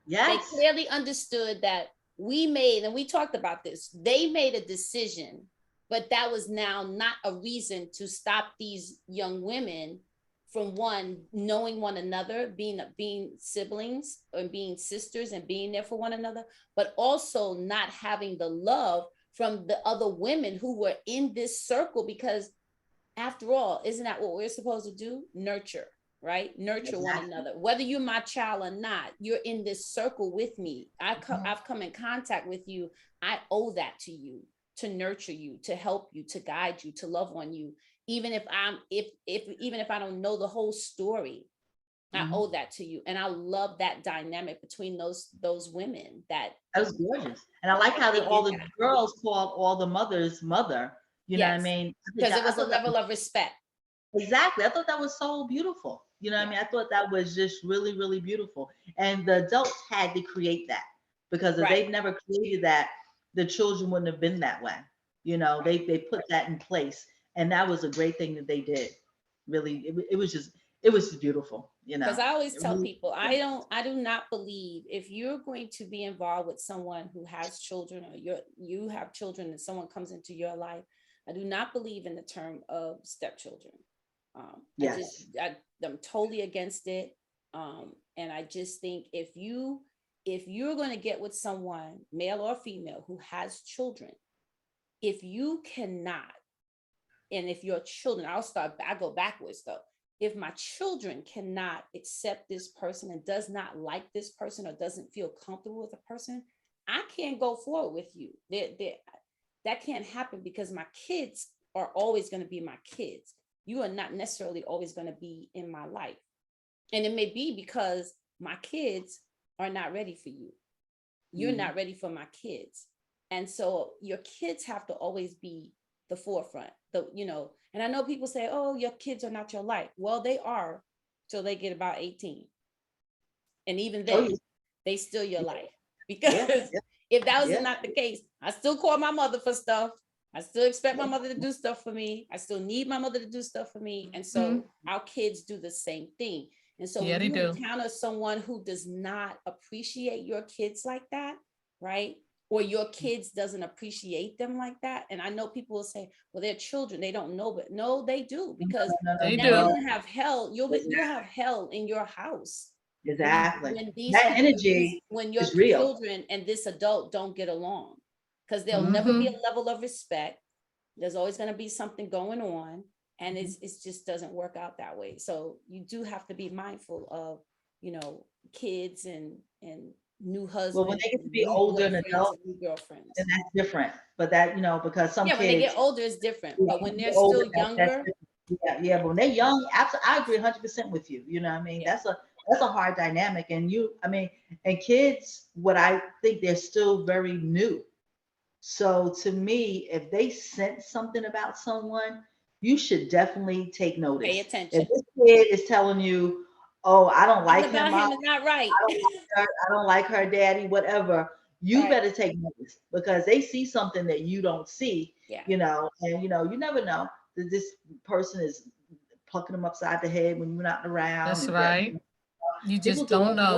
Yes. They clearly understood that we made, and we talked about this, they made a decision, but that was now not a reason to stop these young women from knowing one another, being siblings and being sisters and being there for one another, but also not having the love from the other women who were in this circle, because after all, isn't that what we're supposed to do? Nurture, right? Nurture one another. Whether you're my child or not, you're in this circle with me. I've come in contact with you. I owe that to you, to nurture you, to help you, to guide you, to love on you. Even if I don't know the whole story, I owe that to you. And I love that dynamic between those women. That was gorgeous. And I like how all the girls called all the mothers mother. You know what I mean? Because it was a level of respect. Exactly. I thought that was so beautiful. You know what I mean? I thought that was just really, really beautiful. And the adults had to create that, because if they've never created that, the children wouldn't have been that way. They put that in place. And that was a great thing that they did. Really, it was just beautiful. Because I always tell people, I do not believe, if you're going to be involved with someone who has children, or you have children and someone comes into your life, I do not believe in the term of stepchildren. I'm totally against it. And I just think if you're going to get with someone, male or female, who has children, if you cannot, and if your children, I go backwards though. If my children cannot accept this person and does not like this person or doesn't feel comfortable with a person, I can't go forward with you. That can't happen, because my kids are always going to be my kids. You are not necessarily always going to be in my life. And it may be because my kids are not ready for you. You're not ready for my kids. And so your kids have to always be the forefront, and I know people say, oh, your kids are not your life. Well, they are till they get about 18. And even then, they still your life. Because if that was not the case, I still call my mother for stuff. I still expect my mother to do stuff for me. I still need my mother to do stuff for me. And so our kids do the same thing. And so Yeah, when they you do. encounter someone who does not appreciate your kids like that, right? Or your kids doesn't appreciate them like that. And I know people will say, well, they're children, they don't know, but no, they do, because They now you're do. gonna have hell. You'll have hell in your house. Exactly. When these That people, energy when your is real. children and this adult don't get along, because there'll Mm-hmm. never be a level of respect. There's always going to be something going on, and it just doesn't work out that way. So you do have to be mindful of, you know, kids and new husbands. Well, when they get to be older and adult, new girlfriends, then that's different. But that, you know, because some kids, when they get older, it's different. yeah, But when they're older, still younger, yeah. But when they're young, absolutely, I agree 100% with you. You know what I mean? Yeah. That's a hard dynamic. And and kids, what I think they're still very new. So to me, if they sense something about someone, you should definitely take notice. pay attention. If this kid is telling you, "Oh, I don't like Something him, about Mom, him is not right. I don't like her, Daddy," whatever, you Right. better take notice, because they see something that you don't see. Yeah. You know, and you never know that this person is plucking them upside the head when you're not around. That's and right. You people just do don't all know.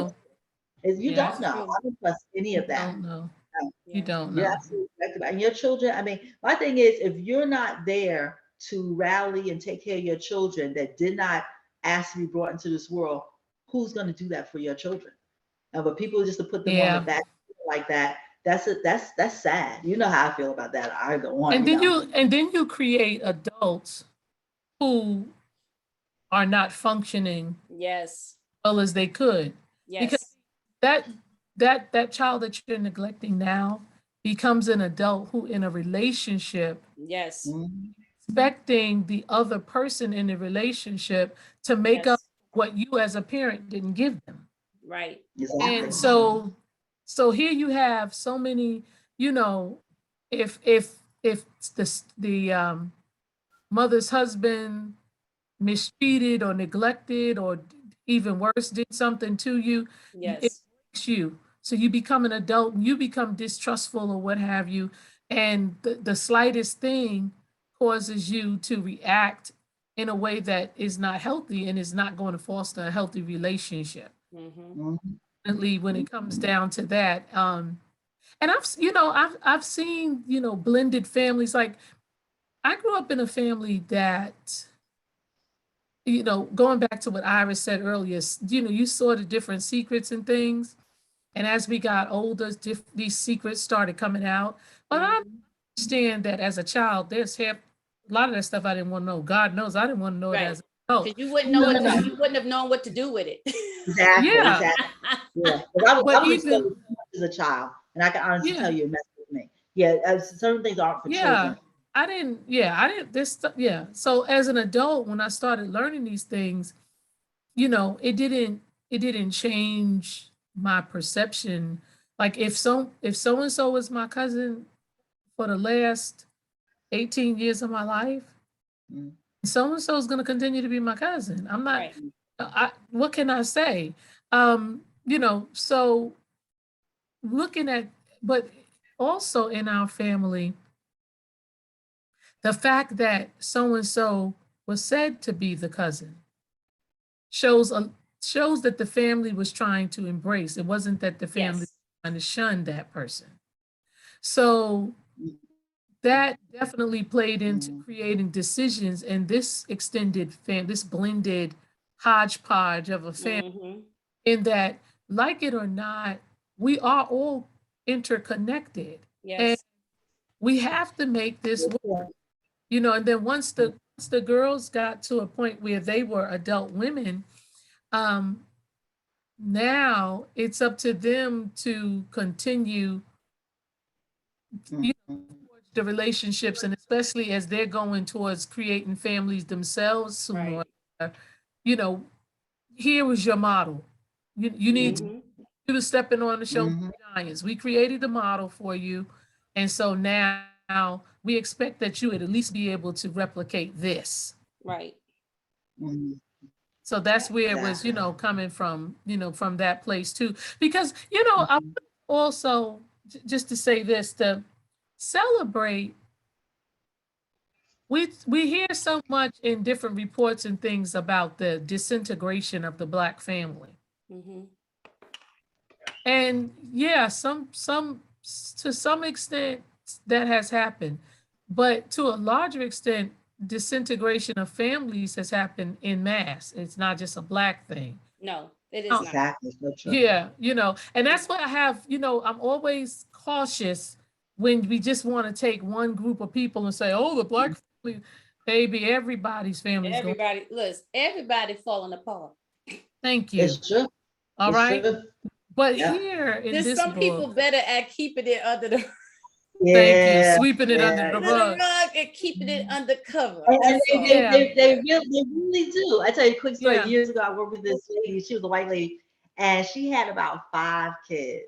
sorts. You Yeah. don't know. I don't trust any of that. Don't know. No. You don't You're know. absolutely correct about it. And your children, I mean, my thing is, if you're not there to rally and take care of your children that did not ask to be brought into this world, who's going to do that for your children? But people just to put them on the Yeah. back like that, that's sad. You know how I feel about that. I don't want, And then you create adults who are not functioning Yes. well as they could. Because Yes. that child that you're neglecting now becomes an adult who, in a relationship, Yes. Mhm. expecting the other person in the relationship to make up Yes. what you as a parent didn't give them. Right. Exactly. And so here you have so many, you know, if the mother's husband mistreated or neglected or even worse did something to you, it Yes. breaks you. So you become an adult and you become distrustful or what have you. And the slightest thing causes you to react in a way that is not healthy and is not going to foster a healthy relationship. Mm-hmm. Definitely when it comes down to that. And I've seen, blended families. Like I grew up in a family that, going back to what Iris said earlier, you saw the different secrets and things. And as we got older, these secrets started coming out. But I understand that as a child, a lot of that stuff I didn't want to know. God knows I didn't want to know it Right. as an adult. Because you wouldn't know it. You wouldn't have known what to do with it. Exactly. Yeah. Exactly. Yeah. 'Cause I But was even- exposed so much as a child, and I can honestly Yeah. tell you, it messed with me. Yeah, certain things aren't for children. I didn't. So as an adult, when I started learning these things, it didn't change my perception. Like if so and so was my cousin for the last 18 years of my life, Mm. so and so is going to continue to be my cousin. I'm not. Right. What can I say? So looking at, but also in our family, the fact that so and so was said to be the cousin shows that the family was trying to embrace. It wasn't that the family was trying to shun that person. So that definitely played into creating decisions in this extended this blended hodgepodge of a family. In that, like it or not, we are all interconnected. Yes. And we have to make this work. And then once the girls got to a point where they were adult women, now it's up to them to continue the relationships, and especially as they're going towards creating families themselves sooner or later, here was your model. You need to stepping on the shoulder of giants. We created the model for you, and so now we expect that you would at least be able to replicate this. Right. So that's where it was, coming from, from that place too. Because, I also, just to say this, to celebrate we hear so much in different reports and things about the disintegration of the Black family. Mm-hmm. And yeah, to some extent that has happened, but to a larger extent, disintegration of families has happened in mass. It's not just a Black thing. No, it is Oh, not. Exactly. So true. yeah, and that's why I have, I'm always cautious when we just want to take one group of people and say, oh, the Black family, baby, everybody's family's going. Everybody, listen, everybody falling apart. Thank you. It's true. All It's right. true. But Yeah. here in There's this some people book, better at keeping it under the thank you, Yeah. sweeping it under the rug. and keeping it undercover. And That's all. they really do. I tell you a quick story. Yeah. Years ago, I worked with this lady. She was a white lady, and she had about 5 kids.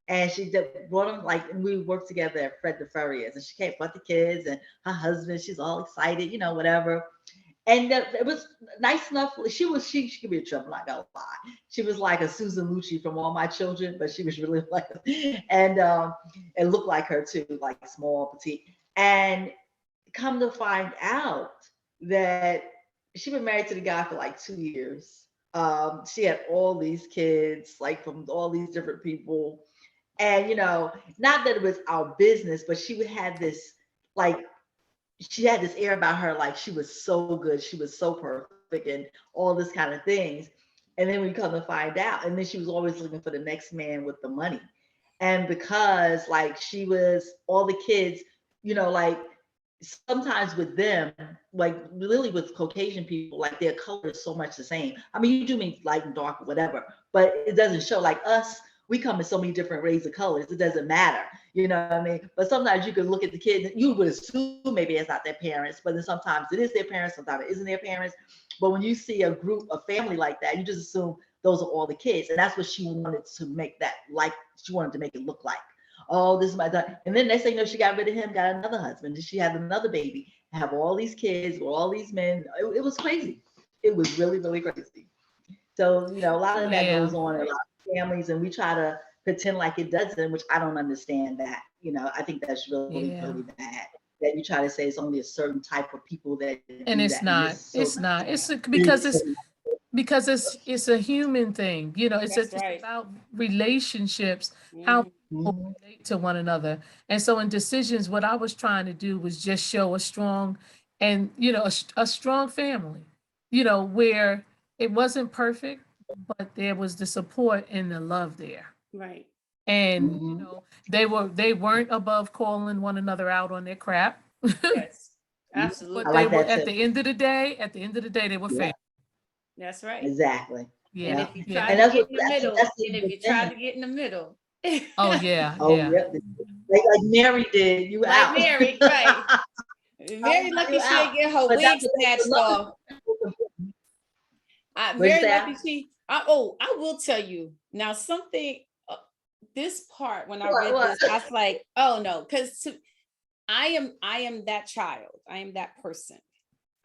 And she brought them, like, and we worked together at Fred the Furriers. And she came with the kids and her husband. She's all excited, whatever. And it was nice enough. She could be a trouble, I'm not gonna lie. She was like a Susan Lucci from All My Children, but she was really like, and looked like her too, like small, petite. And come to find out that she'd been married to the guy for like 2 years. She had all these kids, like from all these different people. And not that it was our business, but she would have this, like, she had this air about her, like she was so good, she was so perfect, and all this kind of things. And then we come to find out, and then she was always looking for the next man with the money. And because like she was all the kids, like sometimes with them, like really with Caucasian people, like their color is so much the same. I mean, you do mean light and dark or whatever, but it doesn't show. Like us, we come in so many different rays of colors. It doesn't matter, you know what I mean? But sometimes you could look at the kids, and you would assume maybe it's not their parents, but then sometimes it is their parents, sometimes it isn't their parents. But when you see a group, a family like that, you just assume those are all the kids. And that's what she wanted to make that, like, she wanted to make it look like. Oh, this is my daughter. And then next thing you know, she got rid of him, got another husband. Then she had another baby, have all these kids with all these men. It was crazy. It was really, really crazy. So, a lot of that goes on in a lot of families, and we try to pretend like it doesn't, which I don't understand that. I think that's really, really bad. That you try to say it's only a certain type of people that and do it's that. not. It's not. It's because it's a human thing. It's about relationships, how people relate to one another. And so in decisions, what I was trying to do was just show a strong and, a strong family, where it wasn't perfect, but there was the support and the love there. Right. And, they weren't above calling one another out on their crap. Yes, absolutely. But they were, at the end of the day, they were family. That's right. Exactly. Yeah. And if you try to get in the middle, oh yeah, like Mary did, you like out. Mary, right? Very lucky she didn't get her wig snatched off. Very lucky she. I will tell you now something. This part when I read this, I was like, oh no, because I am that child. I am that person.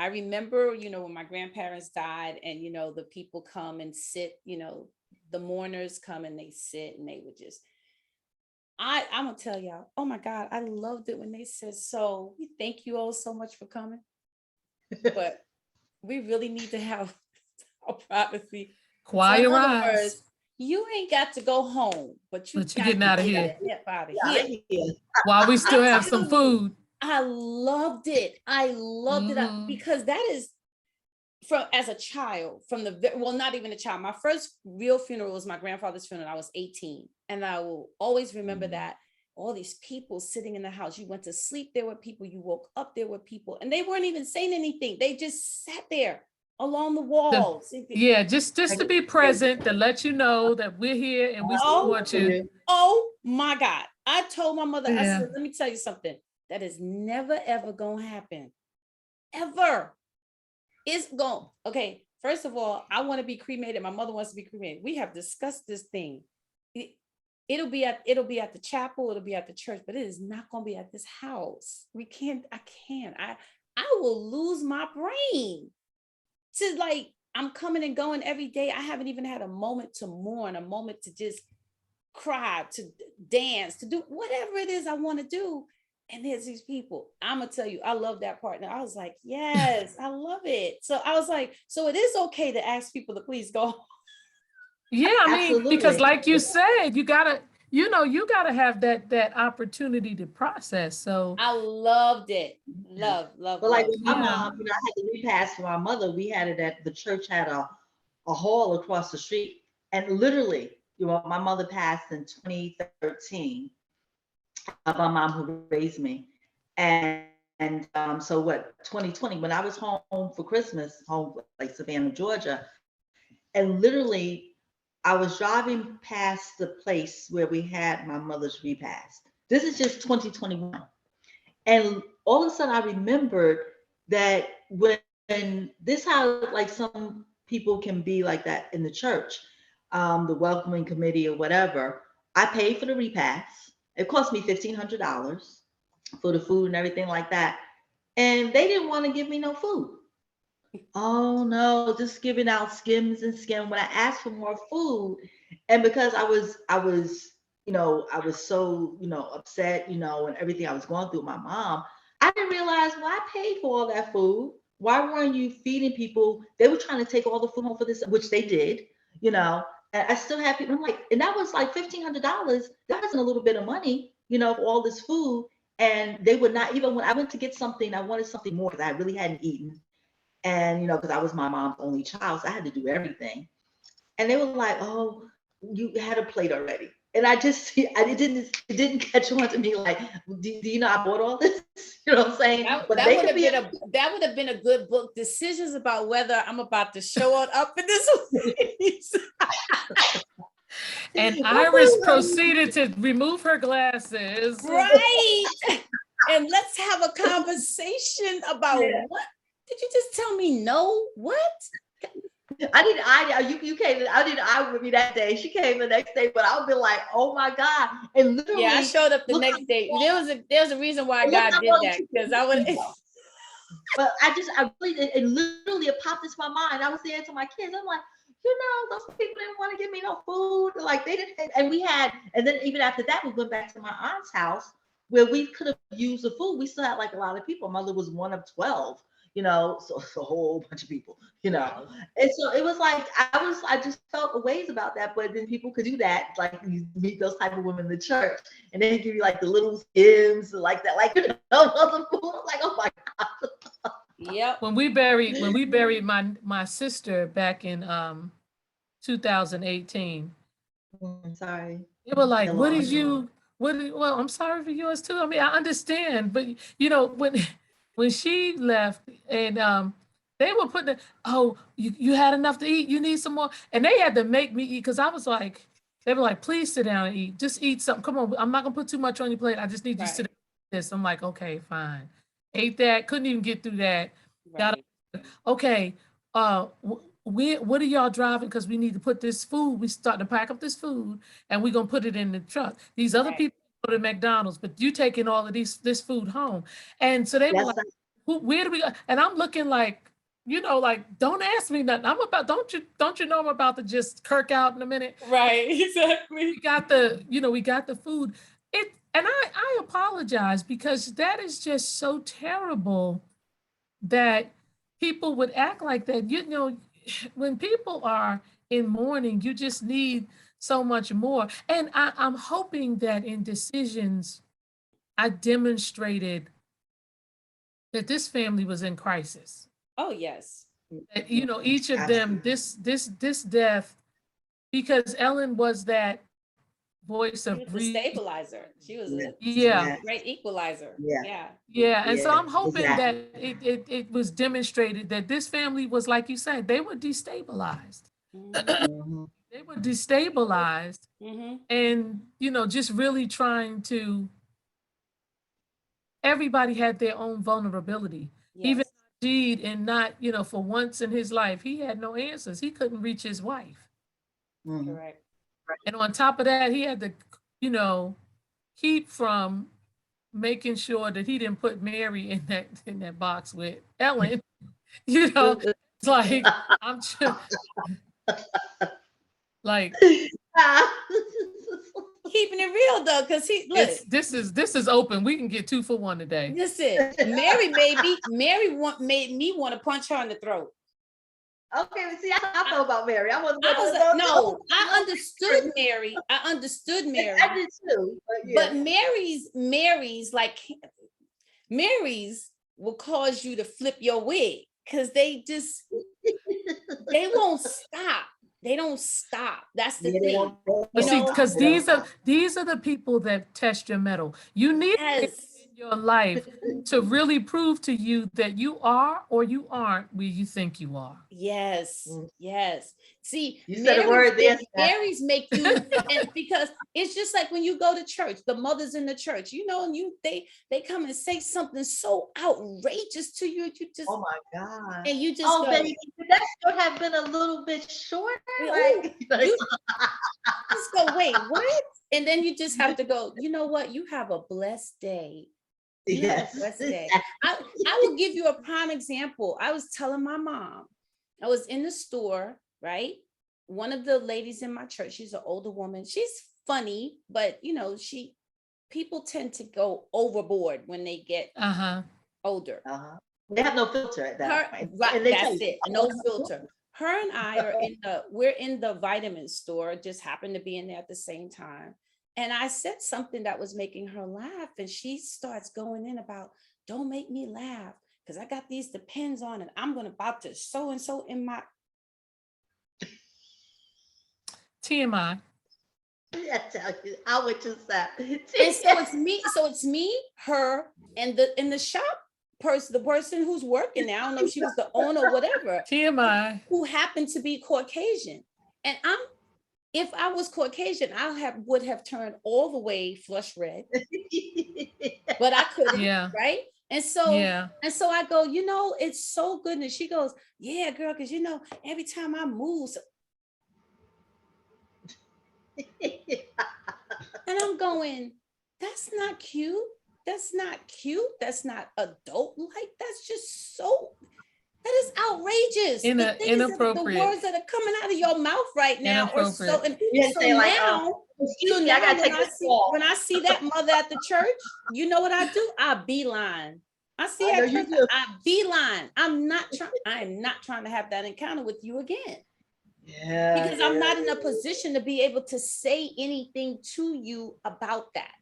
I remember, when my grandparents died, and the people come and sit, the mourners come and they sit, and they would just. I'm gonna tell y'all, oh my God, I loved it when they said, so we thank you all so much for coming, but we really need to have our privacy. Quiet, so in other words, you ain't got to go home, but you getting out of here. Here. While we still have some food. I loved it. Because that is as a child not even a child. My first real funeral was my grandfather's funeral. I was 18. And I will always remember that all these people sitting in the house, you went to sleep there with people, you woke up there with people, and they weren't even saying anything. They just sat there along the walls. Just to be present, to let you know that we're here and we support you. Oh my God. I told my mother, I said, let me tell you something. That is never, ever going to happen. Ever. It's going. Okay. First of all, I want to be cremated. My mother wants to be cremated. We have discussed this thing. It'll be at the chapel. It'll be at the church, but it is not going to be at this house. I can't. I will lose my brain. To like, I'm coming and going every day. I haven't even had a moment to mourn, a moment to just cry, to dance, to do whatever it is I want to do. And there's these people. I'm gonna tell you, I love that partner. I was like, yes, I love it. So I was like, so it is okay to ask people to please go. Yeah, I mean, because Absolutely. like you said, you gotta, you gotta have that opportunity to process. So I loved it. Love, love, But like love. with my yeah, mom, I had the repast for my mother. We had it at the church, had a hall across the street. And literally, my mother passed in 2013 of my mom who raised me. And so what, 2020, when I was home for Christmas, home like Savannah, Georgia, and literally I was driving past the place where we had my mother's repast. This is just 2021. And all of a sudden I remembered that when this how like some people can be like that in the church, the welcoming committee or whatever. I paid for the repast. It cost me $1,500 for the food and everything like that. And they didn't want to give me no food. Oh no, just giving out skims and skim when I asked for more food. And because I was so, upset, and everything I was going through with my mom, I didn't realize why I paid for all that food. Why weren't you feeding people? They were trying to take all the food home for this, which they did, and I still have people. I'm like, and that was like $1,500. That wasn't a little bit of money, for all this food. And they would not, even when I went to get something, I wanted something more that I really hadn't eaten. And, because I was my mom's only child, so I had to do everything. And they were like, "Oh, you had a plate already." And it didn't catch on to me like, do you know I bought all this? You know what I'm saying? But That they would could have be been that would have been a good book. Decisions about whether I'm about to show up in this place. and Iris proceeded to remove her glasses. Right. And let's have a conversation about what? Did you just tell me no? What? You came in, I didn't I with me that day. She came the next day, but I'll be like, oh my God. And literally, yeah, I showed up the next day. There's a reason why God did that, because I would. But I really, it literally, it popped into my mind. I was saying to my kids, I'm like, those people didn't want to give me no food. Like they didn't, and then even after that, we went back to my aunt's house where we could have used the food. We still had like a lot of people. Mother was one of 12, so it's a whole bunch of people, And so it was like, I just felt a ways about that, but then people could do that. Like you meet those type of women in the church and they give you like the little skims like that, like, other food. I'm like, oh my God. Yep. When we buried my sister back in 2018, Sorry. they were like, well, I'm sorry for yours too. I mean, I understand, but when she left and they were putting, oh, you had enough to eat, you need some more. And they had to make me eat because I was like, they were like, please sit down and eat. Just eat something. Come on, I'm not gonna put too much on your plate. I just need you to sit down and eat this. I'm like, okay, fine. Ate that, couldn't even get through that. Got okay, what are y'all driving? Because we need to put this food. We start to pack up this food, and we're gonna put it in the truck. These other people go to McDonald's, but you taking all of this food home. And so they were like, where do we go? And I'm looking like, like, don't ask me nothing. Don't you know I'm about to just kirk out in a minute? Right, exactly. We got the food. And I apologize because that is just so terrible that people would act like that. When people are in mourning, you just need so much more. And I'm hoping that in decisions, I demonstrated that this family was in crisis. Oh, yes. That, each of them, this death, because Ellen was that voice of the stabilizer. She was a great equalizer. Yeah. And so I'm hoping that it was demonstrated that this family was, like you said, they were destabilized. Mm-hmm. They were destabilized and, just really trying to, everybody had their own vulnerability. Even Jeed, and not, for once in his life, he had no answers. He couldn't reach his wife. Correct. And on top of that, he had to, keep from making sure that he didn't put Mary in that box with Ellen. It's like, I'm just like, keeping it real though, because this is open. We can get 2 for 1 today. Listen, Mary made me want to punch her in the throat. Okay, see, I thought about Mary. I understood Mary. I understood Mary. I did too. But Mary's like Mary's will cause you to flip your wig because they won't stop. They don't stop. That's the thing. But see, because these are the people that test your mettle. You need in your life to really prove to you that you are or you aren't where you think you are. Yes. See, you said a word there. Marys make you, and because it's just like when you go to church, the mothers in the church, and they come and say something so outrageous to you, you just, oh my God, and you just go, baby, that should have been a little bit shorter. You just go, wait, what? And then you just have to go, you know what? You have a blessed day. Yes. I will give you a prime example. I was telling my mom, I was in the store, right? One of the ladies in my church, she's an older woman. She's funny, but people tend to go overboard when they get older. They have no filter at that point. Right, that's it. No filter. Her and I are we're in the vitamin store, just happened to be in there at the same time. And I said something that was making her laugh. And she starts going in about, don't make me laugh because I got these Depends on and I'm about to so-and-so in my. TMI. I tell you, I would just say. And so it's me, her, and the shop person, the person who's working there. I don't know if she was the owner or whatever. TMI. Who happened to be Caucasian. And if I was Caucasian, would have turned all the way flush red, but I couldn't, right? And so I go, it's so good. And she goes, yeah, girl, because every time I move, and I'm going, that's not cute. That's not cute. That's not adult-like. That's just so. That is outrageous. Inappropriate. The words that are coming out of your mouth right now are so. And so now, when I see that mother at the church, you know what I do? I beeline. I see her. I beeline. I am not trying to have that encounter with you again. Yeah. Because I'm not in a position to be able to say anything to you about that.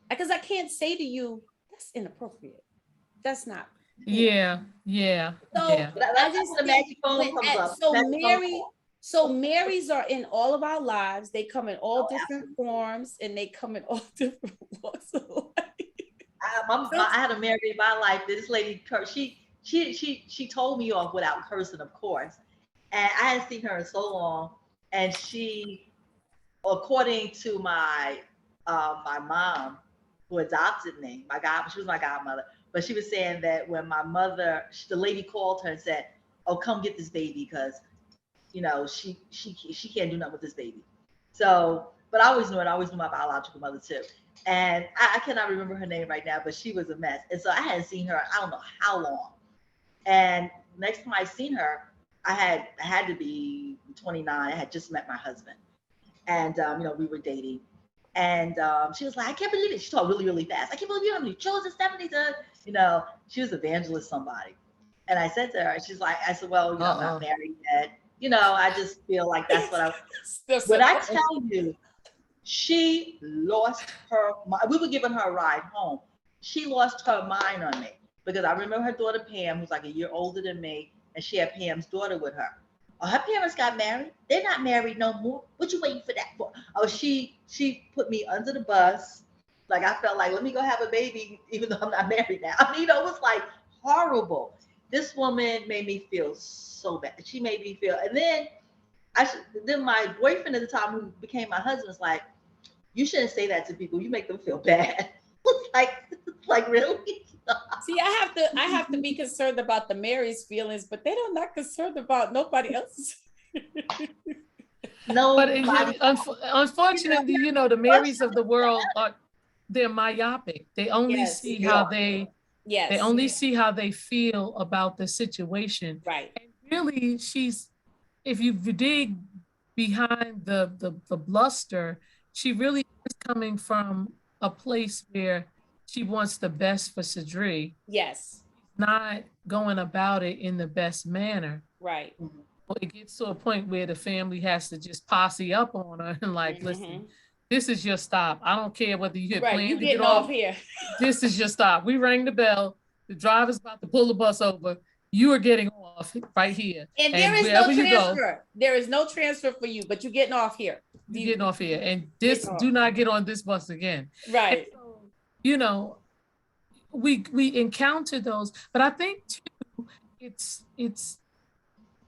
Because I can't say to you, that's inappropriate. That's not. Yeah. So I just the magic phone comes up. So Marys are in all of our lives. They come in all different forms and they come in all different walks of life. I had a Mary in my life. This lady, she told me off without cursing, of course. And I hadn't seen her in so long. And she, according to my mom, who adopted me, she was my godmother. But she was saying that when my mother, the lady called her and said, "Oh, come get this baby because, she can't do nothing with this baby." So, but I always knew it. I always knew my biological mother too. And I cannot remember her name right now, but she was a mess. And so I hadn't seen her, I don't know how long. And next time I seen her, I had to be 29. I had just met my husband, and we were dating. And she was like, "I can't believe it." She talked really, really fast. "I can't believe you haven't chosen Stephanie to," she was evangelist somebody. And I said to her, I said, "Well, I'm not married yet. I just feel like that's what when I tell you, she lost her mind. We were giving her a ride home. She lost her mind on me because I remember her daughter, Pam, who's like a year older than me, and she had Pam's daughter with her. Oh, her parents got married. They're not married no more. What you waiting for that for? Oh, she put me under the bus. Like I felt like, let me go have a baby, even though I'm not married now. I mean, it was like horrible. This woman made me feel so bad. She made me feel, and then my boyfriend at the time, who became my husband, was like, "You shouldn't say that to people. You make them feel bad." like really? See, I have to be concerned about the Mary's feelings, but they're not concerned about nobody else. No, but unfortunately, the Marys of the world they're myopic. They only see how they see how they feel about the situation. Right. And really, if you dig behind the bluster, she really is coming from a place where she wants the best for Cedric, Yes. not going about it in the best manner. Right. It gets to a point where the family has to just posse up on her and like, listen, this is your stop. I don't care whether you had Right. planned You to get getting off. off here. This is your stop. We rang the bell. The driver's about to pull the bus over. You are getting off right here. And there is no wherever you go, transfer. There is no transfer for you, but you're getting off here. you're getting off here. And this, Getting off. do not get on this bus again. Right. And so, you know, we encounter those, but I think too, it's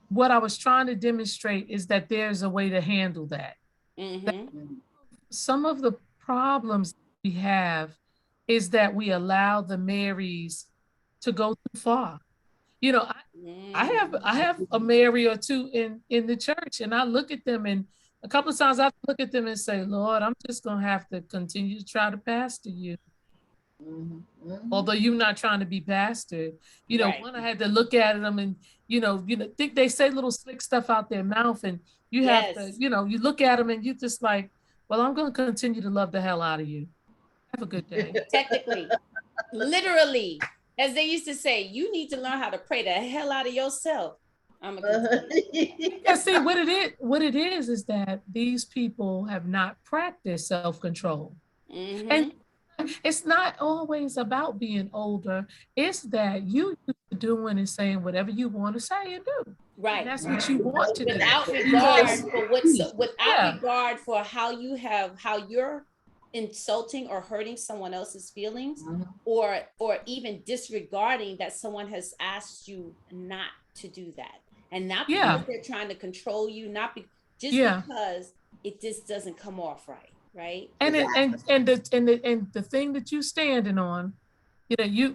what I was trying to demonstrate is that there's a way to handle that. That some of the problems we have is that we allow the Marys to go too far. You know, I have a Mary or two in the church, and I look at them, and a couple of times I look at them and say, Lord, I'm just gonna have to continue to try to pastor you. Although you're not trying to be pastored, you know, one, I had to look at them and, you know, think they say little slick stuff out their mouth, and you have to, you know, you look at them and you just like, well, I'm going to continue to love the hell out of you. Have a good day. Technically, literally, as they used to say, you need to learn how to pray the hell out of yourself. I'm yeah, see, what it is that these people have not practiced self-control. And it's not always about being older. It's that you doing and saying whatever you want to say and do. Right. And that's what you want to without do. Regard for without regard for how you're insulting or hurting someone else's feelings, or even disregarding that someone has asked you not to do that. And not because they're trying to control you, not because it just doesn't come off right. Right. And the thing that you standing on, you know,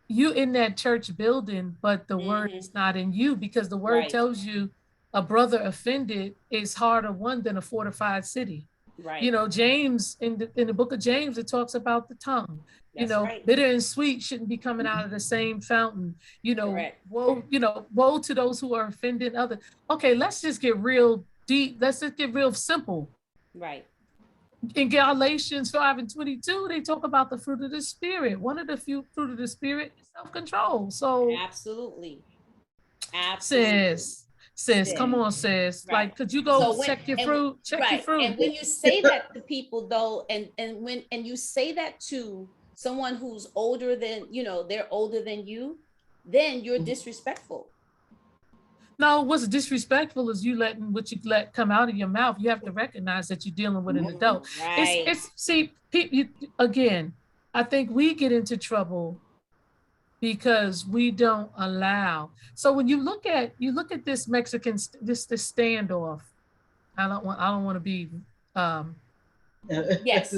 you in that church building, but the word is not in you, because the word tells you a brother offended is harder won than a fortified city. Right. You know, James in the book of James, it talks about the tongue. That's, you know, bitter and sweet shouldn't be coming out of the same fountain. You know, woe to those who are offending others. Okay, let's just get real deep. Let's just get real simple. Right. In Galatians 5:22, they talk about the fruit of the spirit. One of the few fruit of the spirit is self-control. So absolutely. Sis, come on, sis. Right. Like, could you go check your fruit? Check your fruit. And when you say that to people, though, and you say that to someone who's older than, you know, they're older than you, then you're disrespectful. No, what's disrespectful is you letting what you let come out of your mouth. You have to recognize that you're dealing with an adult. Right. See, again, I think we get into trouble because we don't allow. So when you look at this Mexican, this standoff, I don't want to be. Yes,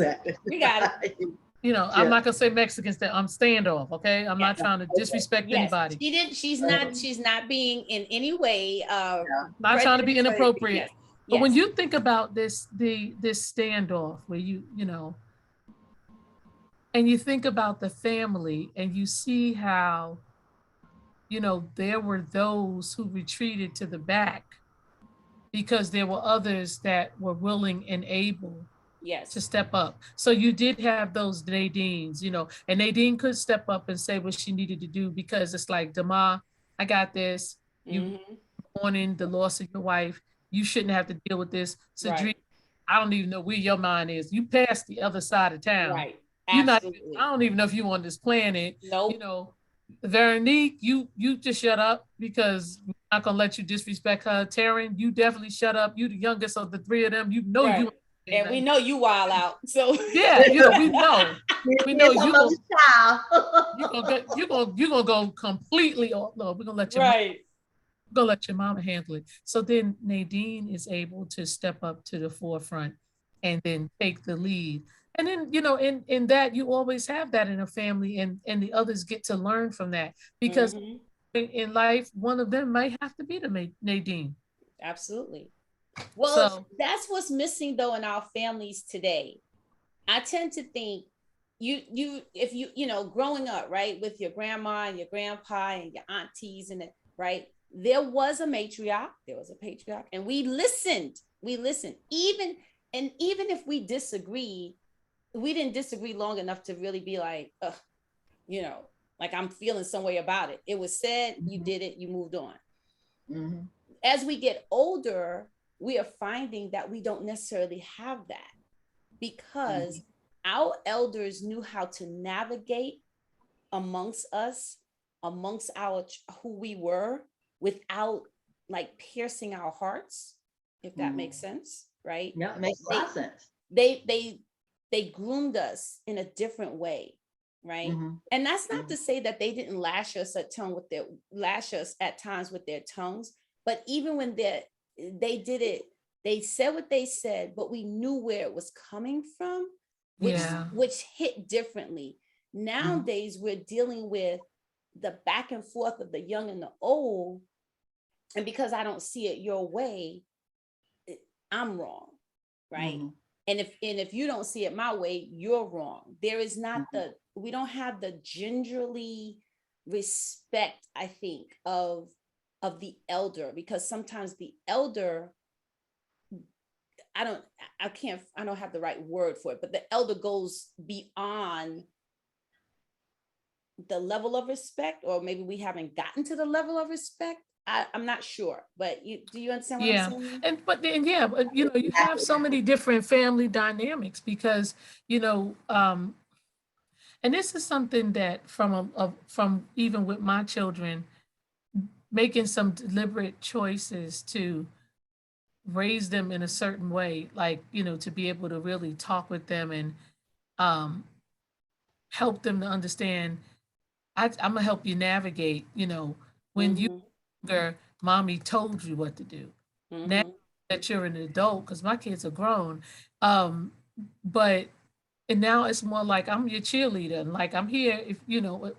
we got it. You know, I'm not gonna say Mexicans. I'm standoff. Okay, I'm not trying to disrespect anybody. She's not being in any way. Not trying to be inappropriate. But when you think about this standoff, where you know, and you think about the family, and you see how, you know, there were those who retreated to the back because there were others that were willing and able to step up. So you did have those Nadines, you know, and Nadine could step up and say what she needed to do, because it's like, Dama, I got this. You mourning the loss of your wife. You shouldn't have to deal with this. Cedric, I don't even know where your mind is. You passed the other side of town. Right. Absolutely. I don't even know if you on this planet. Nope. You know, Veronique, you just shut up, because we're not gonna let you disrespect her. Taryn, you definitely shut up. You the youngest of the three of them. You know you. And we know you wild out. So yeah, you know, we know you're gonna go completely off. No, we're gonna let you gonna let your mama handle it. So then Nadine is able to step up to the forefront and then take the lead. And then, you know, in that, you always have that in a family, and the others get to learn from that, because in life, one of them might have to be the Nadine. Absolutely. Well, that's what's missing, though, in our families today. I tend to think if you know, growing up, right, with your grandma and your grandpa and your aunties and right, there was a matriarch, there was a patriarch, and we listened. Even And even if we disagree, we didn't disagree long enough to really be like, you know, like I'm feeling some way about it. It was said, you did it, you moved on. As we get older, we are finding that we don't necessarily have that, because our elders knew how to navigate amongst us, amongst our who we were, without like piercing our hearts, if that makes sense, right? Yeah, it makes a lot of sense. They groomed us in a different way, right? And that's not to say that they didn't lash us at times with their tongues, but even when they did it, they said what they said, but we knew where it was coming from, which hit differently. Nowadays, we're dealing with the back and forth of the young and the old, and because I don't see it your way, I'm wrong, right? And if you don't see it my way, you're wrong. There is not we don't have the gingerly respect, I think, of the elder, because sometimes the elder, I don't have the right word for it, but the elder goes beyond the level of respect, or maybe we haven't gotten to the level of respect. I'm not sure, but do you understand what I'm saying? But you know, you have so many different family dynamics, because, you know, and this is something that from even with my children, making some deliberate choices to raise them in a certain way, like, you know, to be able to really talk with them and help them to understand. I'm gonna help you navigate, you know, when you're mommy told you what to do. Now that you're an adult, because my kids are grown, but and now it's more like I'm your cheerleader, and like I'm here if you know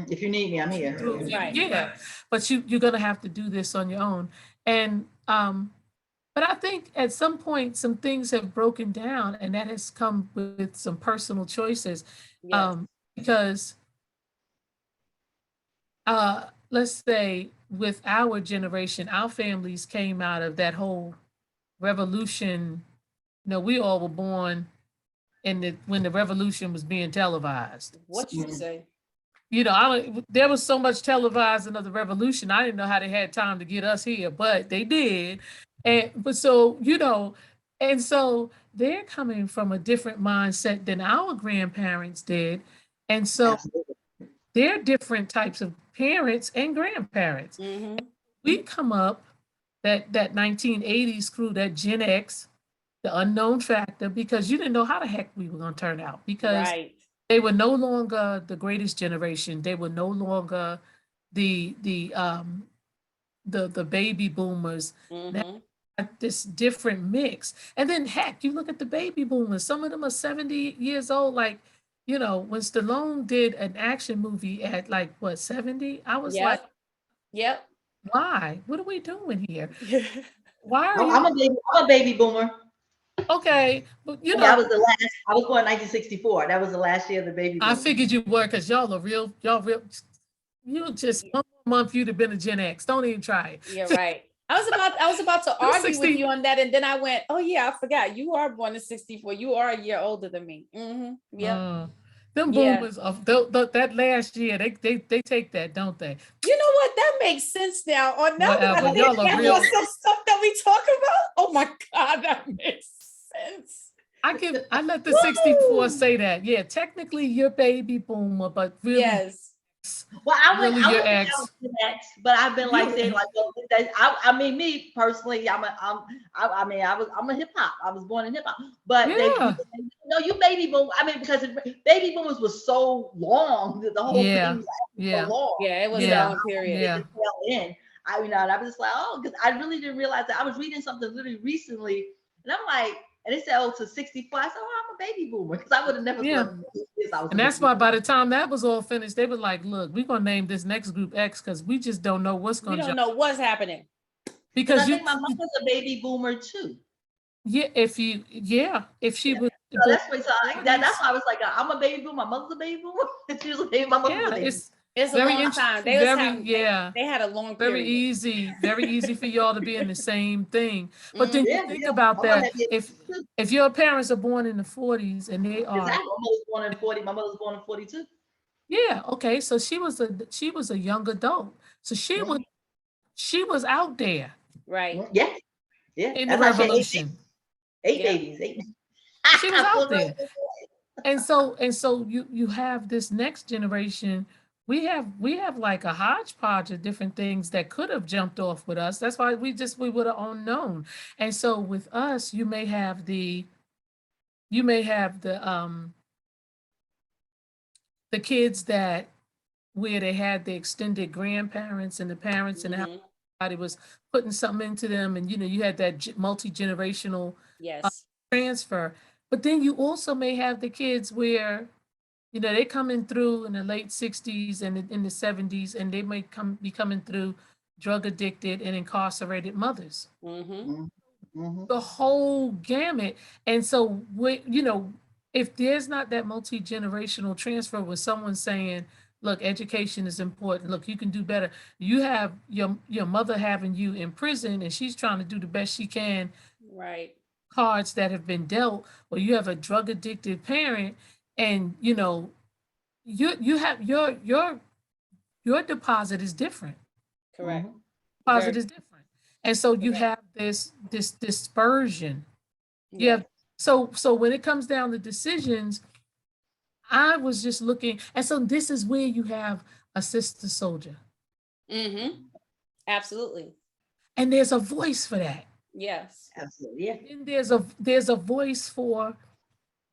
if you need me, I'm here. Right. But you're gonna have to do this on your own. And but I think at some point some things have broken down, and that has come with some personal choices. Because let's say with our generation, our families came out of that whole revolution. You know, we all were born when the revolution was being televised. What you say? You know, there was so much televising of the revolution. I didn't know how they had time to get us here, but they did. But so, you know, and so they're coming from a different mindset than our grandparents did. And so they're different types of parents and grandparents. We come up, that 1980s crew, that Gen X, the unknown factor, because you didn't know how the heck we were going to turn out, because they were no longer the greatest generation. They were no longer the baby boomers. This different mix. And then heck, you look at the baby boomers, some of them are 70 years old. Like, you know, when Stallone did an action movie at like what, 70, I was like, why? What are we doing here? Why are you? I'm a baby boomer. Okay, but you know, that was the last. I was born in 1964. That was the last year of the baby boomer. I figured you were, because y'all real. You just 1 month you'd have been a Gen X. Don't even try it. Yeah, right. I was about to argue with you on that, and then I went, oh yeah, I forgot. You are born in 64. You are a year older than me. Yeah. Them boomers of that last year, they take that, don't they? You know what? That makes sense now. Or now that I Y'all are real. Some stuff that we talk about. Oh my God, that makes sense. I let the 64 say that. Yeah, technically you're baby boomer, but really, yes. Well, I really your ex. Next, but I've been like saying like, I mean, me personally, I'm a hip hop. I was born in hip hop, but no, you baby boom. I mean, because baby boomers was so long, the whole thing was so long. Yeah, it was a long period. It just fell in. I mean, I was just like, oh, because I really didn't realize that. I was reading something literally recently, and I'm like, and it said, oh, to 64. I said, oh, I'm a baby boomer, because I would have never thought this. And that's why by the time that was all finished, they were like, look, we're going to name this next group X, because we just don't know what's going to. We don't know what's happening. Because I think my mom was a baby boomer too. Yeah, if she was. So that's why I was like, I'm a baby boomer. My mother's a baby boomer. She was a baby. My mother was a baby. It's a Very long interesting, time. They was very, having, yeah. they had a long Very period. easy for y'all to be in the same thing. But then Yeah, you think yeah. about My mother that, had me if your parents are born in the 40s and they are, exactly. My mother was born in 40. My mother was born in 42. yeah, okay, so she was a young adult. So she was out there Right. Yeah, yeah. in the That's why she had revolution. eight Yeah. babies. Eight. She was out Full there. circle. And so you have this next generation. We have like a hodgepodge of different things that could have jumped off with us. That's why we would have unknown. And so with us, you may have the kids that where they had the extended grandparents and the parents and how Mhm. everybody was putting something into them, and you had that multi-generational Yes. transfer. But then you also may have the kids where they coming through in the late 60s and in the 70s, and they may be coming through drug addicted and incarcerated mothers. Mhm. The whole gamut. And so if there's not that multi-generational transfer with someone saying, look, education is important, look, you can do better. You have your mother having you in prison and she's trying to do the best she can, Right. cards that have been dealt, or you have a drug addicted parent, and you have your deposit is different. Correct. Deposit Very is different. And so you correct. have this dispersion. You Yeah. have so when it comes down to decisions, I was just looking, and so this is where you have a sister soldier. Mhm. Absolutely. And there's a voice for that. Yes. Absolutely. Yeah. And there's a voice for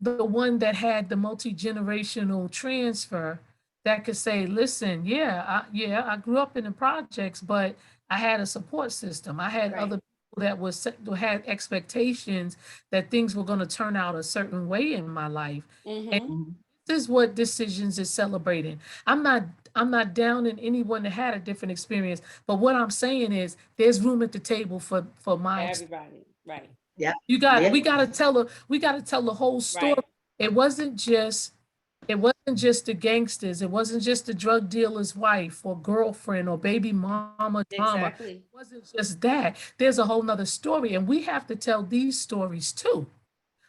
the one that had the multi-generational transfer that could say, listen, I grew up in the projects, but I had a support system. I had Right. other people that had expectations that things were going to turn out a certain way in my life. And Mhm. Mhm. this is what decisions is celebrating. I'm not down in anyone that had a different experience, but what I'm saying is there's room at the table for my experience. Everybody. Right. Yeah. We Yeah. gotta tell the whole story. Right. It wasn't just the gangsters. It wasn't just the drug dealer's wife or girlfriend or baby mama drama. Exactly. It wasn't just that. There's a whole nother story, and we have to tell these stories too,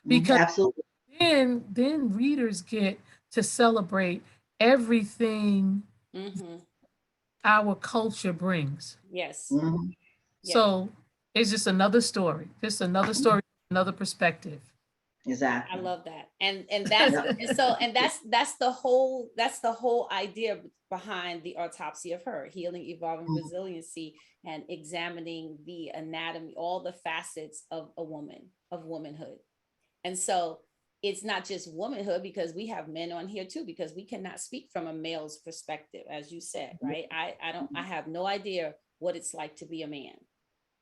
because Absolutely. then readers get to celebrate everything Mhm. our culture brings. Yes. Mhm. Yes. So it's just another story, another perspective. I Exactly. love that. And Yeah. that's the whole idea behind the autopsy of her, healing, evolving, resiliency, and examining the anatomy, all the facets of a woman, of womanhood. And so it's not just womanhood, because we have men on here too, because we cannot speak from a male's perspective, as you said, right? I have no idea what it's like to be a man.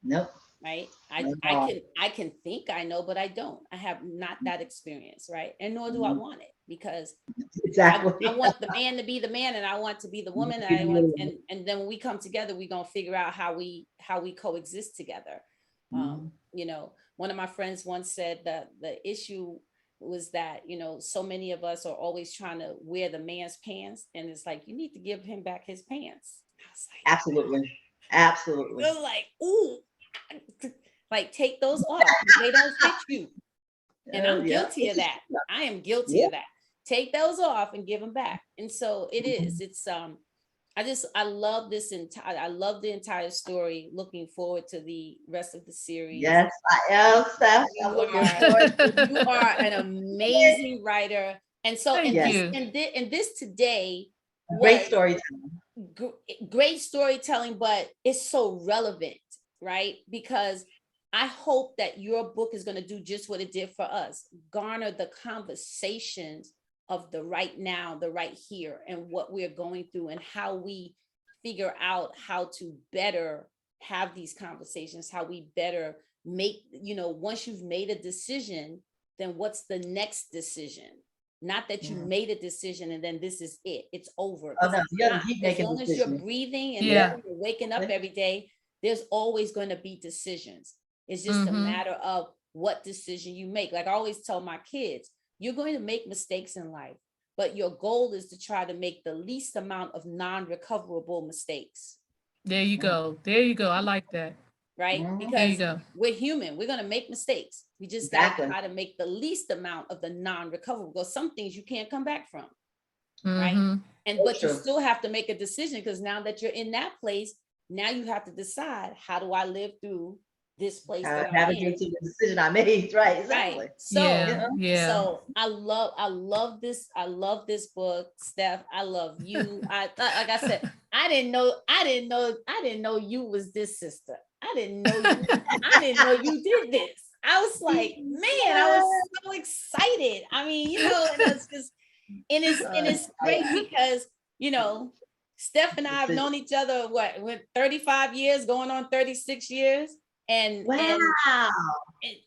Nope. Right. Not at all. I can think I know, but I don't. I have not that experience, right? And nor do I Mhm. want it, because Exactly. I want the man to be the man and I want to be the woman, and I want, and then when we come together, we're gonna figure out how we coexist together. Mhm. One of my friends once said that the issue was that, so many of us are always trying to wear the man's pants, and it's like, you need to give him back his pants. I was Absolutely. Absolutely. like, ooh, like, take those off. They don't fit you. And I'm Yeah. guilty of that. I am guilty Yeah. of that. Take those off and give them back. And so it is. It's I love I love the entire story. Looking forward to the rest of the series. Yes, I am, Steph. I'm looking forward to You are an amazing writer. And so Thank you. and this today great was storytelling. great storytelling, but it's so relevant, right? Because I hope that your book is going to do just what it did for us, garner the conversations of the right now, the right here, and what we're going through, and how we figure out how to better have these conversations, how we better make, once you've made a decision, then what's the next decision? Not that you made a decision and then this is it, it's over. Oh, no, you gotta keep As making long as you're decisions. breathing and Yeah. you're waking up every day, there's always going to be decisions. It's just a matter of what decision you make. Like I always tell my kids, you're going to make mistakes in life, but your goal is to try to make the least amount of non-recoverable mistakes. There you go. There you go. I like that. Right? Mhm. Because There you go. we're human. We're going to make mistakes. We just got to try to make the least amount of the non-recoverable, because some things you can't come back from. Right? Mhm. But you still have to make a decision, because now that you're in that place, now you have to decide, how do I live through this place that I'm in? Navigate to the decision I made. Right. Exactly. Right. So, Yeah. so I love this book, Steph. I love you. Like I said, I didn't know you was this sister. I didn't know you did this. I was like, man, I was so excited. I mean, and it's just, and it's great because, Steph and I have known each other, with 35 years, going on 36 years. And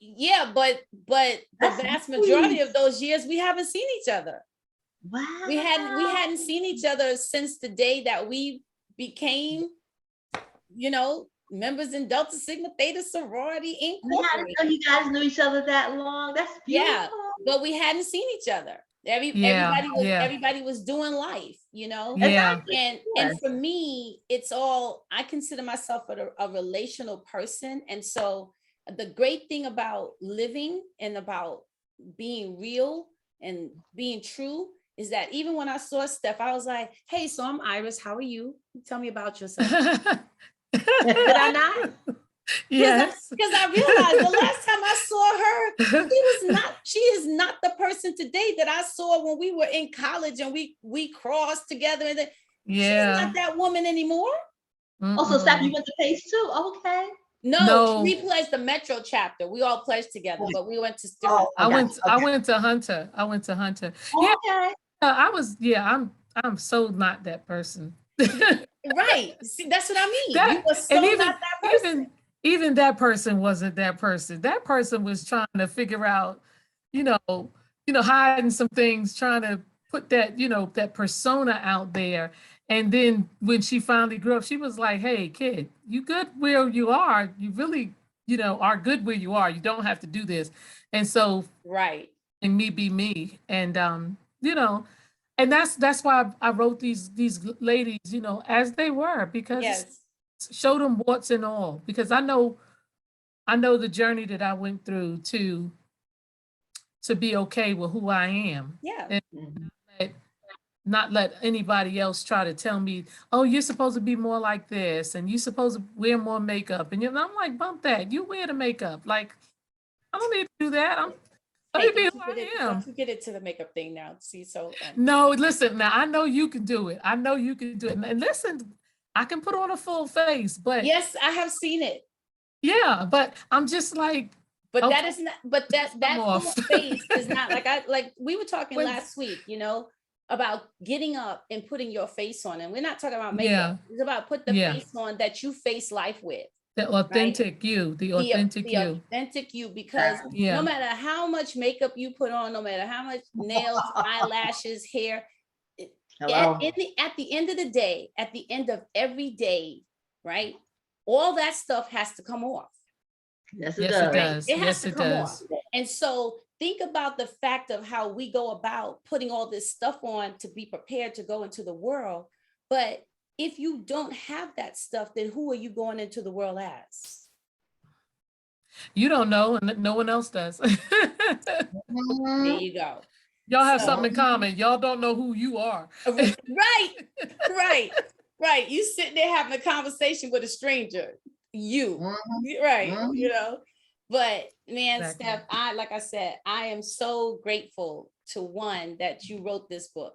yeah, but the vast majority of those years we haven't seen each other. Wow. We hadn't seen each other since the day that we became, members in Delta Sigma Theta Sorority Incorporated. I didn't know you guys knew each other that long. That's beautiful. Yeah, but we hadn't seen each other. Everybody was doing life, Yeah. And for me, I consider myself a relational person. And so the great thing about living and about being real and being true is that even when I saw Steph, I was like, hey, so I'm Iris. How are you? Tell me about yourself. Did I not? Yes. Because I realized the last time I saw her, she is not the person today that I saw when we were in college and we crossed together. And she's not that woman anymore. Also, Steph, you went to PACE too? Okay. No, she pledged the Metro chapter. We all pledged together, but we went to different. I went to Hunter. Okay. Yeah, I'm so not that person. Right. See, that's what I mean. You were so not that person. Even that person wasn't that person. That person was trying to figure out, hiding some things, trying to put that, that persona out there. And then when she finally grew up, she was like, hey, kid, you good where you are. You really, are good where you are. You don't have to do this. And so, right. And me be me. And, and that's why I wrote these ladies, as they were, because show them warts and all, because I know the journey that I went through to be okay with who I am. Yeah. And not let anybody else try to tell me, oh, you're supposed to be more like this, and you're supposed to wear more makeup. And I'm like, bump that. You wear the makeup. Like, I don't need to do that. Let me be who I am. You get it to the makeup thing now. See, so no, listen. Now I know you can do it. And listen, I can put on a full face, but yes, I have seen it. Yeah, but I'm just like, but that is not. But that full face is not like we were talking last week. About getting up and putting your face on, and we're not talking about makeup. Yeah. It's about put the face on that you face life with. The authentic you, the authentic you, because no matter how much makeup you put on, no matter how much nails, eyelashes, hair, at the end of the day, at the end of every day, right? All that stuff has to come off. Yes, it does. It has to come off. And so think about the fact of how we go about putting all this stuff on to be prepared to go into the world. But if you don't have that stuff, then who are you going into the world as? You don't know, and no one else does. There you go. Y'all have something in common. Y'all don't know who you are. Right. You sitting there having a conversation with a stranger. Right. But man, Steph, like I said, I am so grateful to one, that you wrote this book.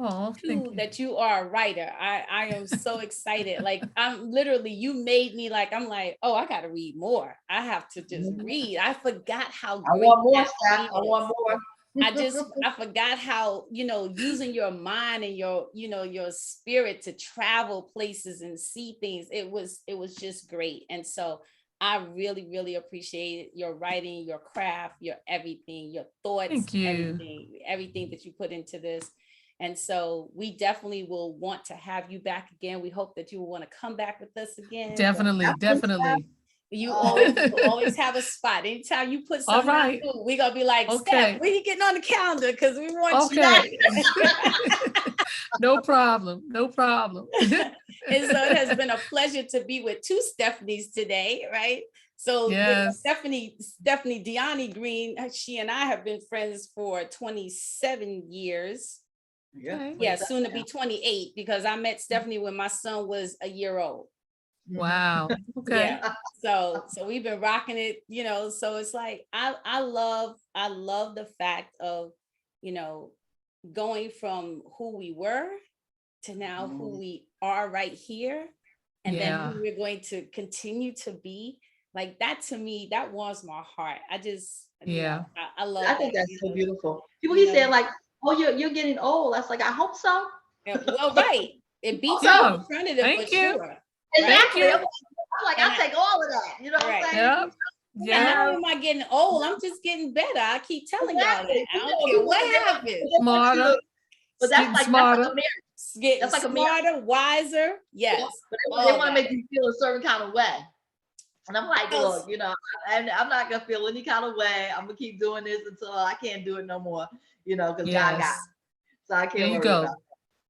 Oh, two, that you are a writer. I am so excited. Like you made me I'm like, oh, I got to read more. I have to just read. I forgot how great I want more. I forgot how, using your mind and your spirit to travel places and see things. It was just great. And so I really, really appreciate your writing, your craft, your everything, your thoughts, Thank you. everything that you put into this. And so we definitely will want to have you back again. We hope that you will want to come back with us again. Definitely. You always have a spot. Anytime you put something on food, we're gonna be like, Steph, when you getting on the calendar? Because we want you. No problem. No problem. And so it has been a pleasure to be with two Stephanies today, right? So Stephanie Deani Green, she and I have been friends for 27 years. Yeah, soon to be 28, because I met Stephanie when my son was a year old. Wow. Okay. Yeah. So we've been rocking it, you know. So it's like I love the fact of, you know, going from who we were to now who we are right here, and then who we're going to continue to be. Like that, to me, that warms my heart. I just I love I think that's so beautiful. People keep saying like, oh, you're getting old. That's like, I hope so. Well, right. It beats the alternative for sure. Exactly. I'm like, I'll take all of that. You know what I'm saying? Yeah. How am I getting old? I'm just getting better. I keep telling y'all that. I don't care what happens. Smarter. But that's like smarter. That's like smarter, wiser. Yes. But they want to make you feel a certain kind of way. And I'm like, look, you know, I'm not gonna feel any kind of way. I'm gonna keep doing this until I can't do it no more. You know, because God got it. So I can't worry about it.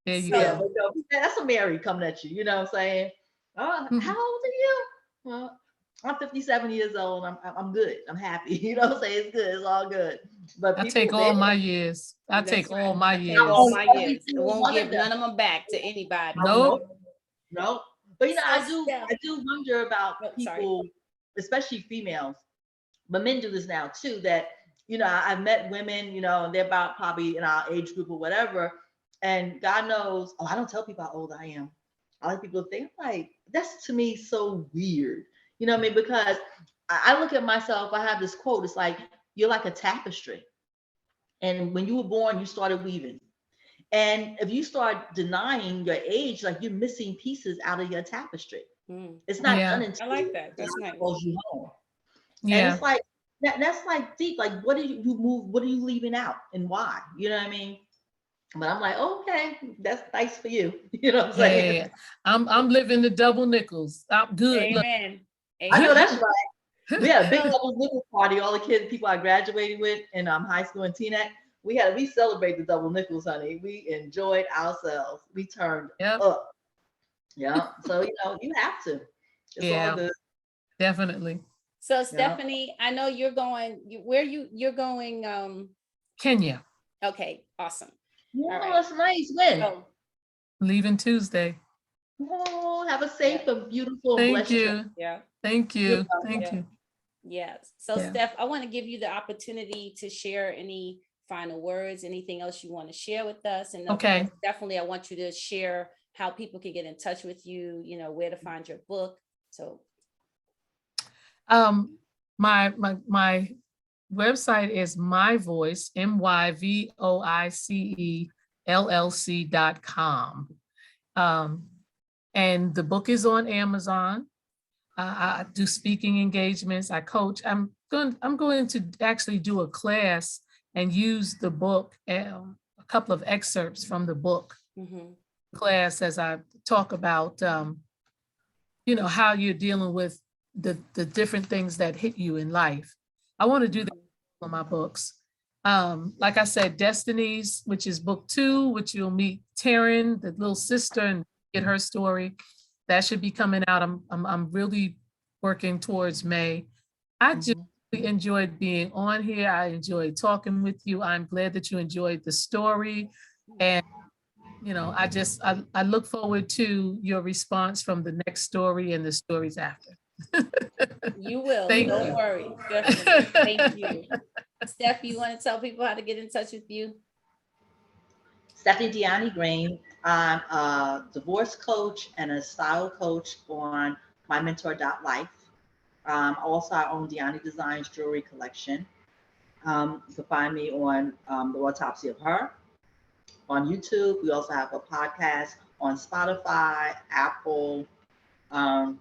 There you go. But that's a Mary coming at you. You know what I'm saying? Oh, how old are you? Well, I'm 57 years old. I'm good. I'm happy. You know what I'm saying? It's good. It's all good. But I take all my years. I take all my years. All my years. I won't give none of them back to anybody. Nope. But you know, I do wonder about people, especially females, but men do this now too. That, you know, I've met women, you know, and they're about probably in our age group or whatever, and God knows, I don't tell people how old I am. I like people to think, like, that's to me so weird. You know what I mean? Because I look at myself, I have this quote, it's like, you're like a tapestry. And when you were born, you started weaving. And if you start denying your age, like you're missing pieces out of your tapestry. It's not done until I like that. That's nice. You home. And it's like, that's like deep. Like, what do you move? What are you leaving out and why? You know what I mean? But I'm like, okay, that's nice for you. You know what I'm saying? Yeah, I'm living the double nickels. I'm good. Amen. I know that's right. We had a big double nickel party. All the people I graduated with in high school and TNEC, we celebrated the double nickels, honey. We enjoyed ourselves. We turned up. Yeah. So you know, you have to. It's all good. Definitely. So Stephanie, I know you're going. You're going? Kenya. Okay. Awesome. Yeah, that's nice. When? Leaving Tuesday. Oh, have a safe and beautiful. Thank you. Trip. Yeah. Thank you. Thank you. Yes. So Steph, I want to give you the opportunity to share any final words, anything else you want to share with us. And definitely I want you to share how people can get in touch with you, you know, where to find your book. So my website is myvoice, myvoicellc.com. And the book is on Amazon. I do speaking engagements. I coach. I'm going to actually do a class and use the book, a couple of excerpts from the book class as I talk about, you know, how you're dealing with the different things that hit you in life. I want to do that on my books. Like I said, Destinies, which is book 2, which you'll meet Taryn, the little sister, and get her story. That should be coming out. I'm really working towards May. I just really enjoyed being on here. I enjoyed talking with you. I'm glad that you enjoyed the story. And, you know, I look forward to your response from the next story and the stories after. You will. Don't worry. Definitely. Thank you. Steph, you want to tell people how to get in touch with you? Stephanie Deani Green. I'm a divorce coach and a style coach on mymentorlife. Also, I own Deani Designs jewelry collection. You can find me on the Autopsy of Her on YouTube. We also have a podcast on Spotify, Apple, and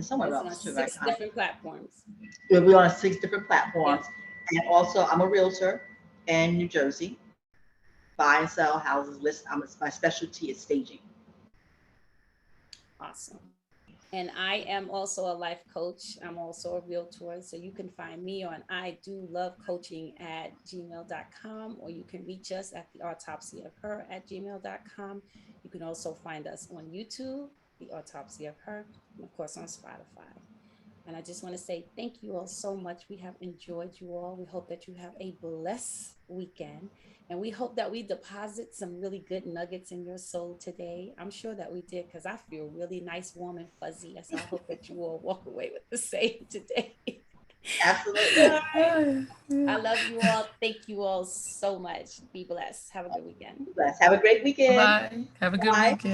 somewhere else too. 6 different platforms. We're on 6 different platforms. Yep. And also, I'm a realtor in New Jersey. Buy and sell houses. My specialty is staging. Awesome. And I am also a life coach. I'm also a realtor. So you can find me on idolecoaching@gmail.com, or you can reach us at the autopsyofher@gmail.com. You can also find us on YouTube, the Autopsy of Her, and of course on Spotify. And I just want to say thank you all so much. We have enjoyed you all. We hope that you have a blessed weekend. And we hope that we deposit some really good nuggets in your soul today. I'm sure that we did, because I feel really nice, warm, and fuzzy. So I hope that you all walk away with the same today. Absolutely. All right. I love you all. Thank you all so much. Be blessed. Have a good weekend. Bless. Have a great weekend. Bye. Have a good Bye. weekend.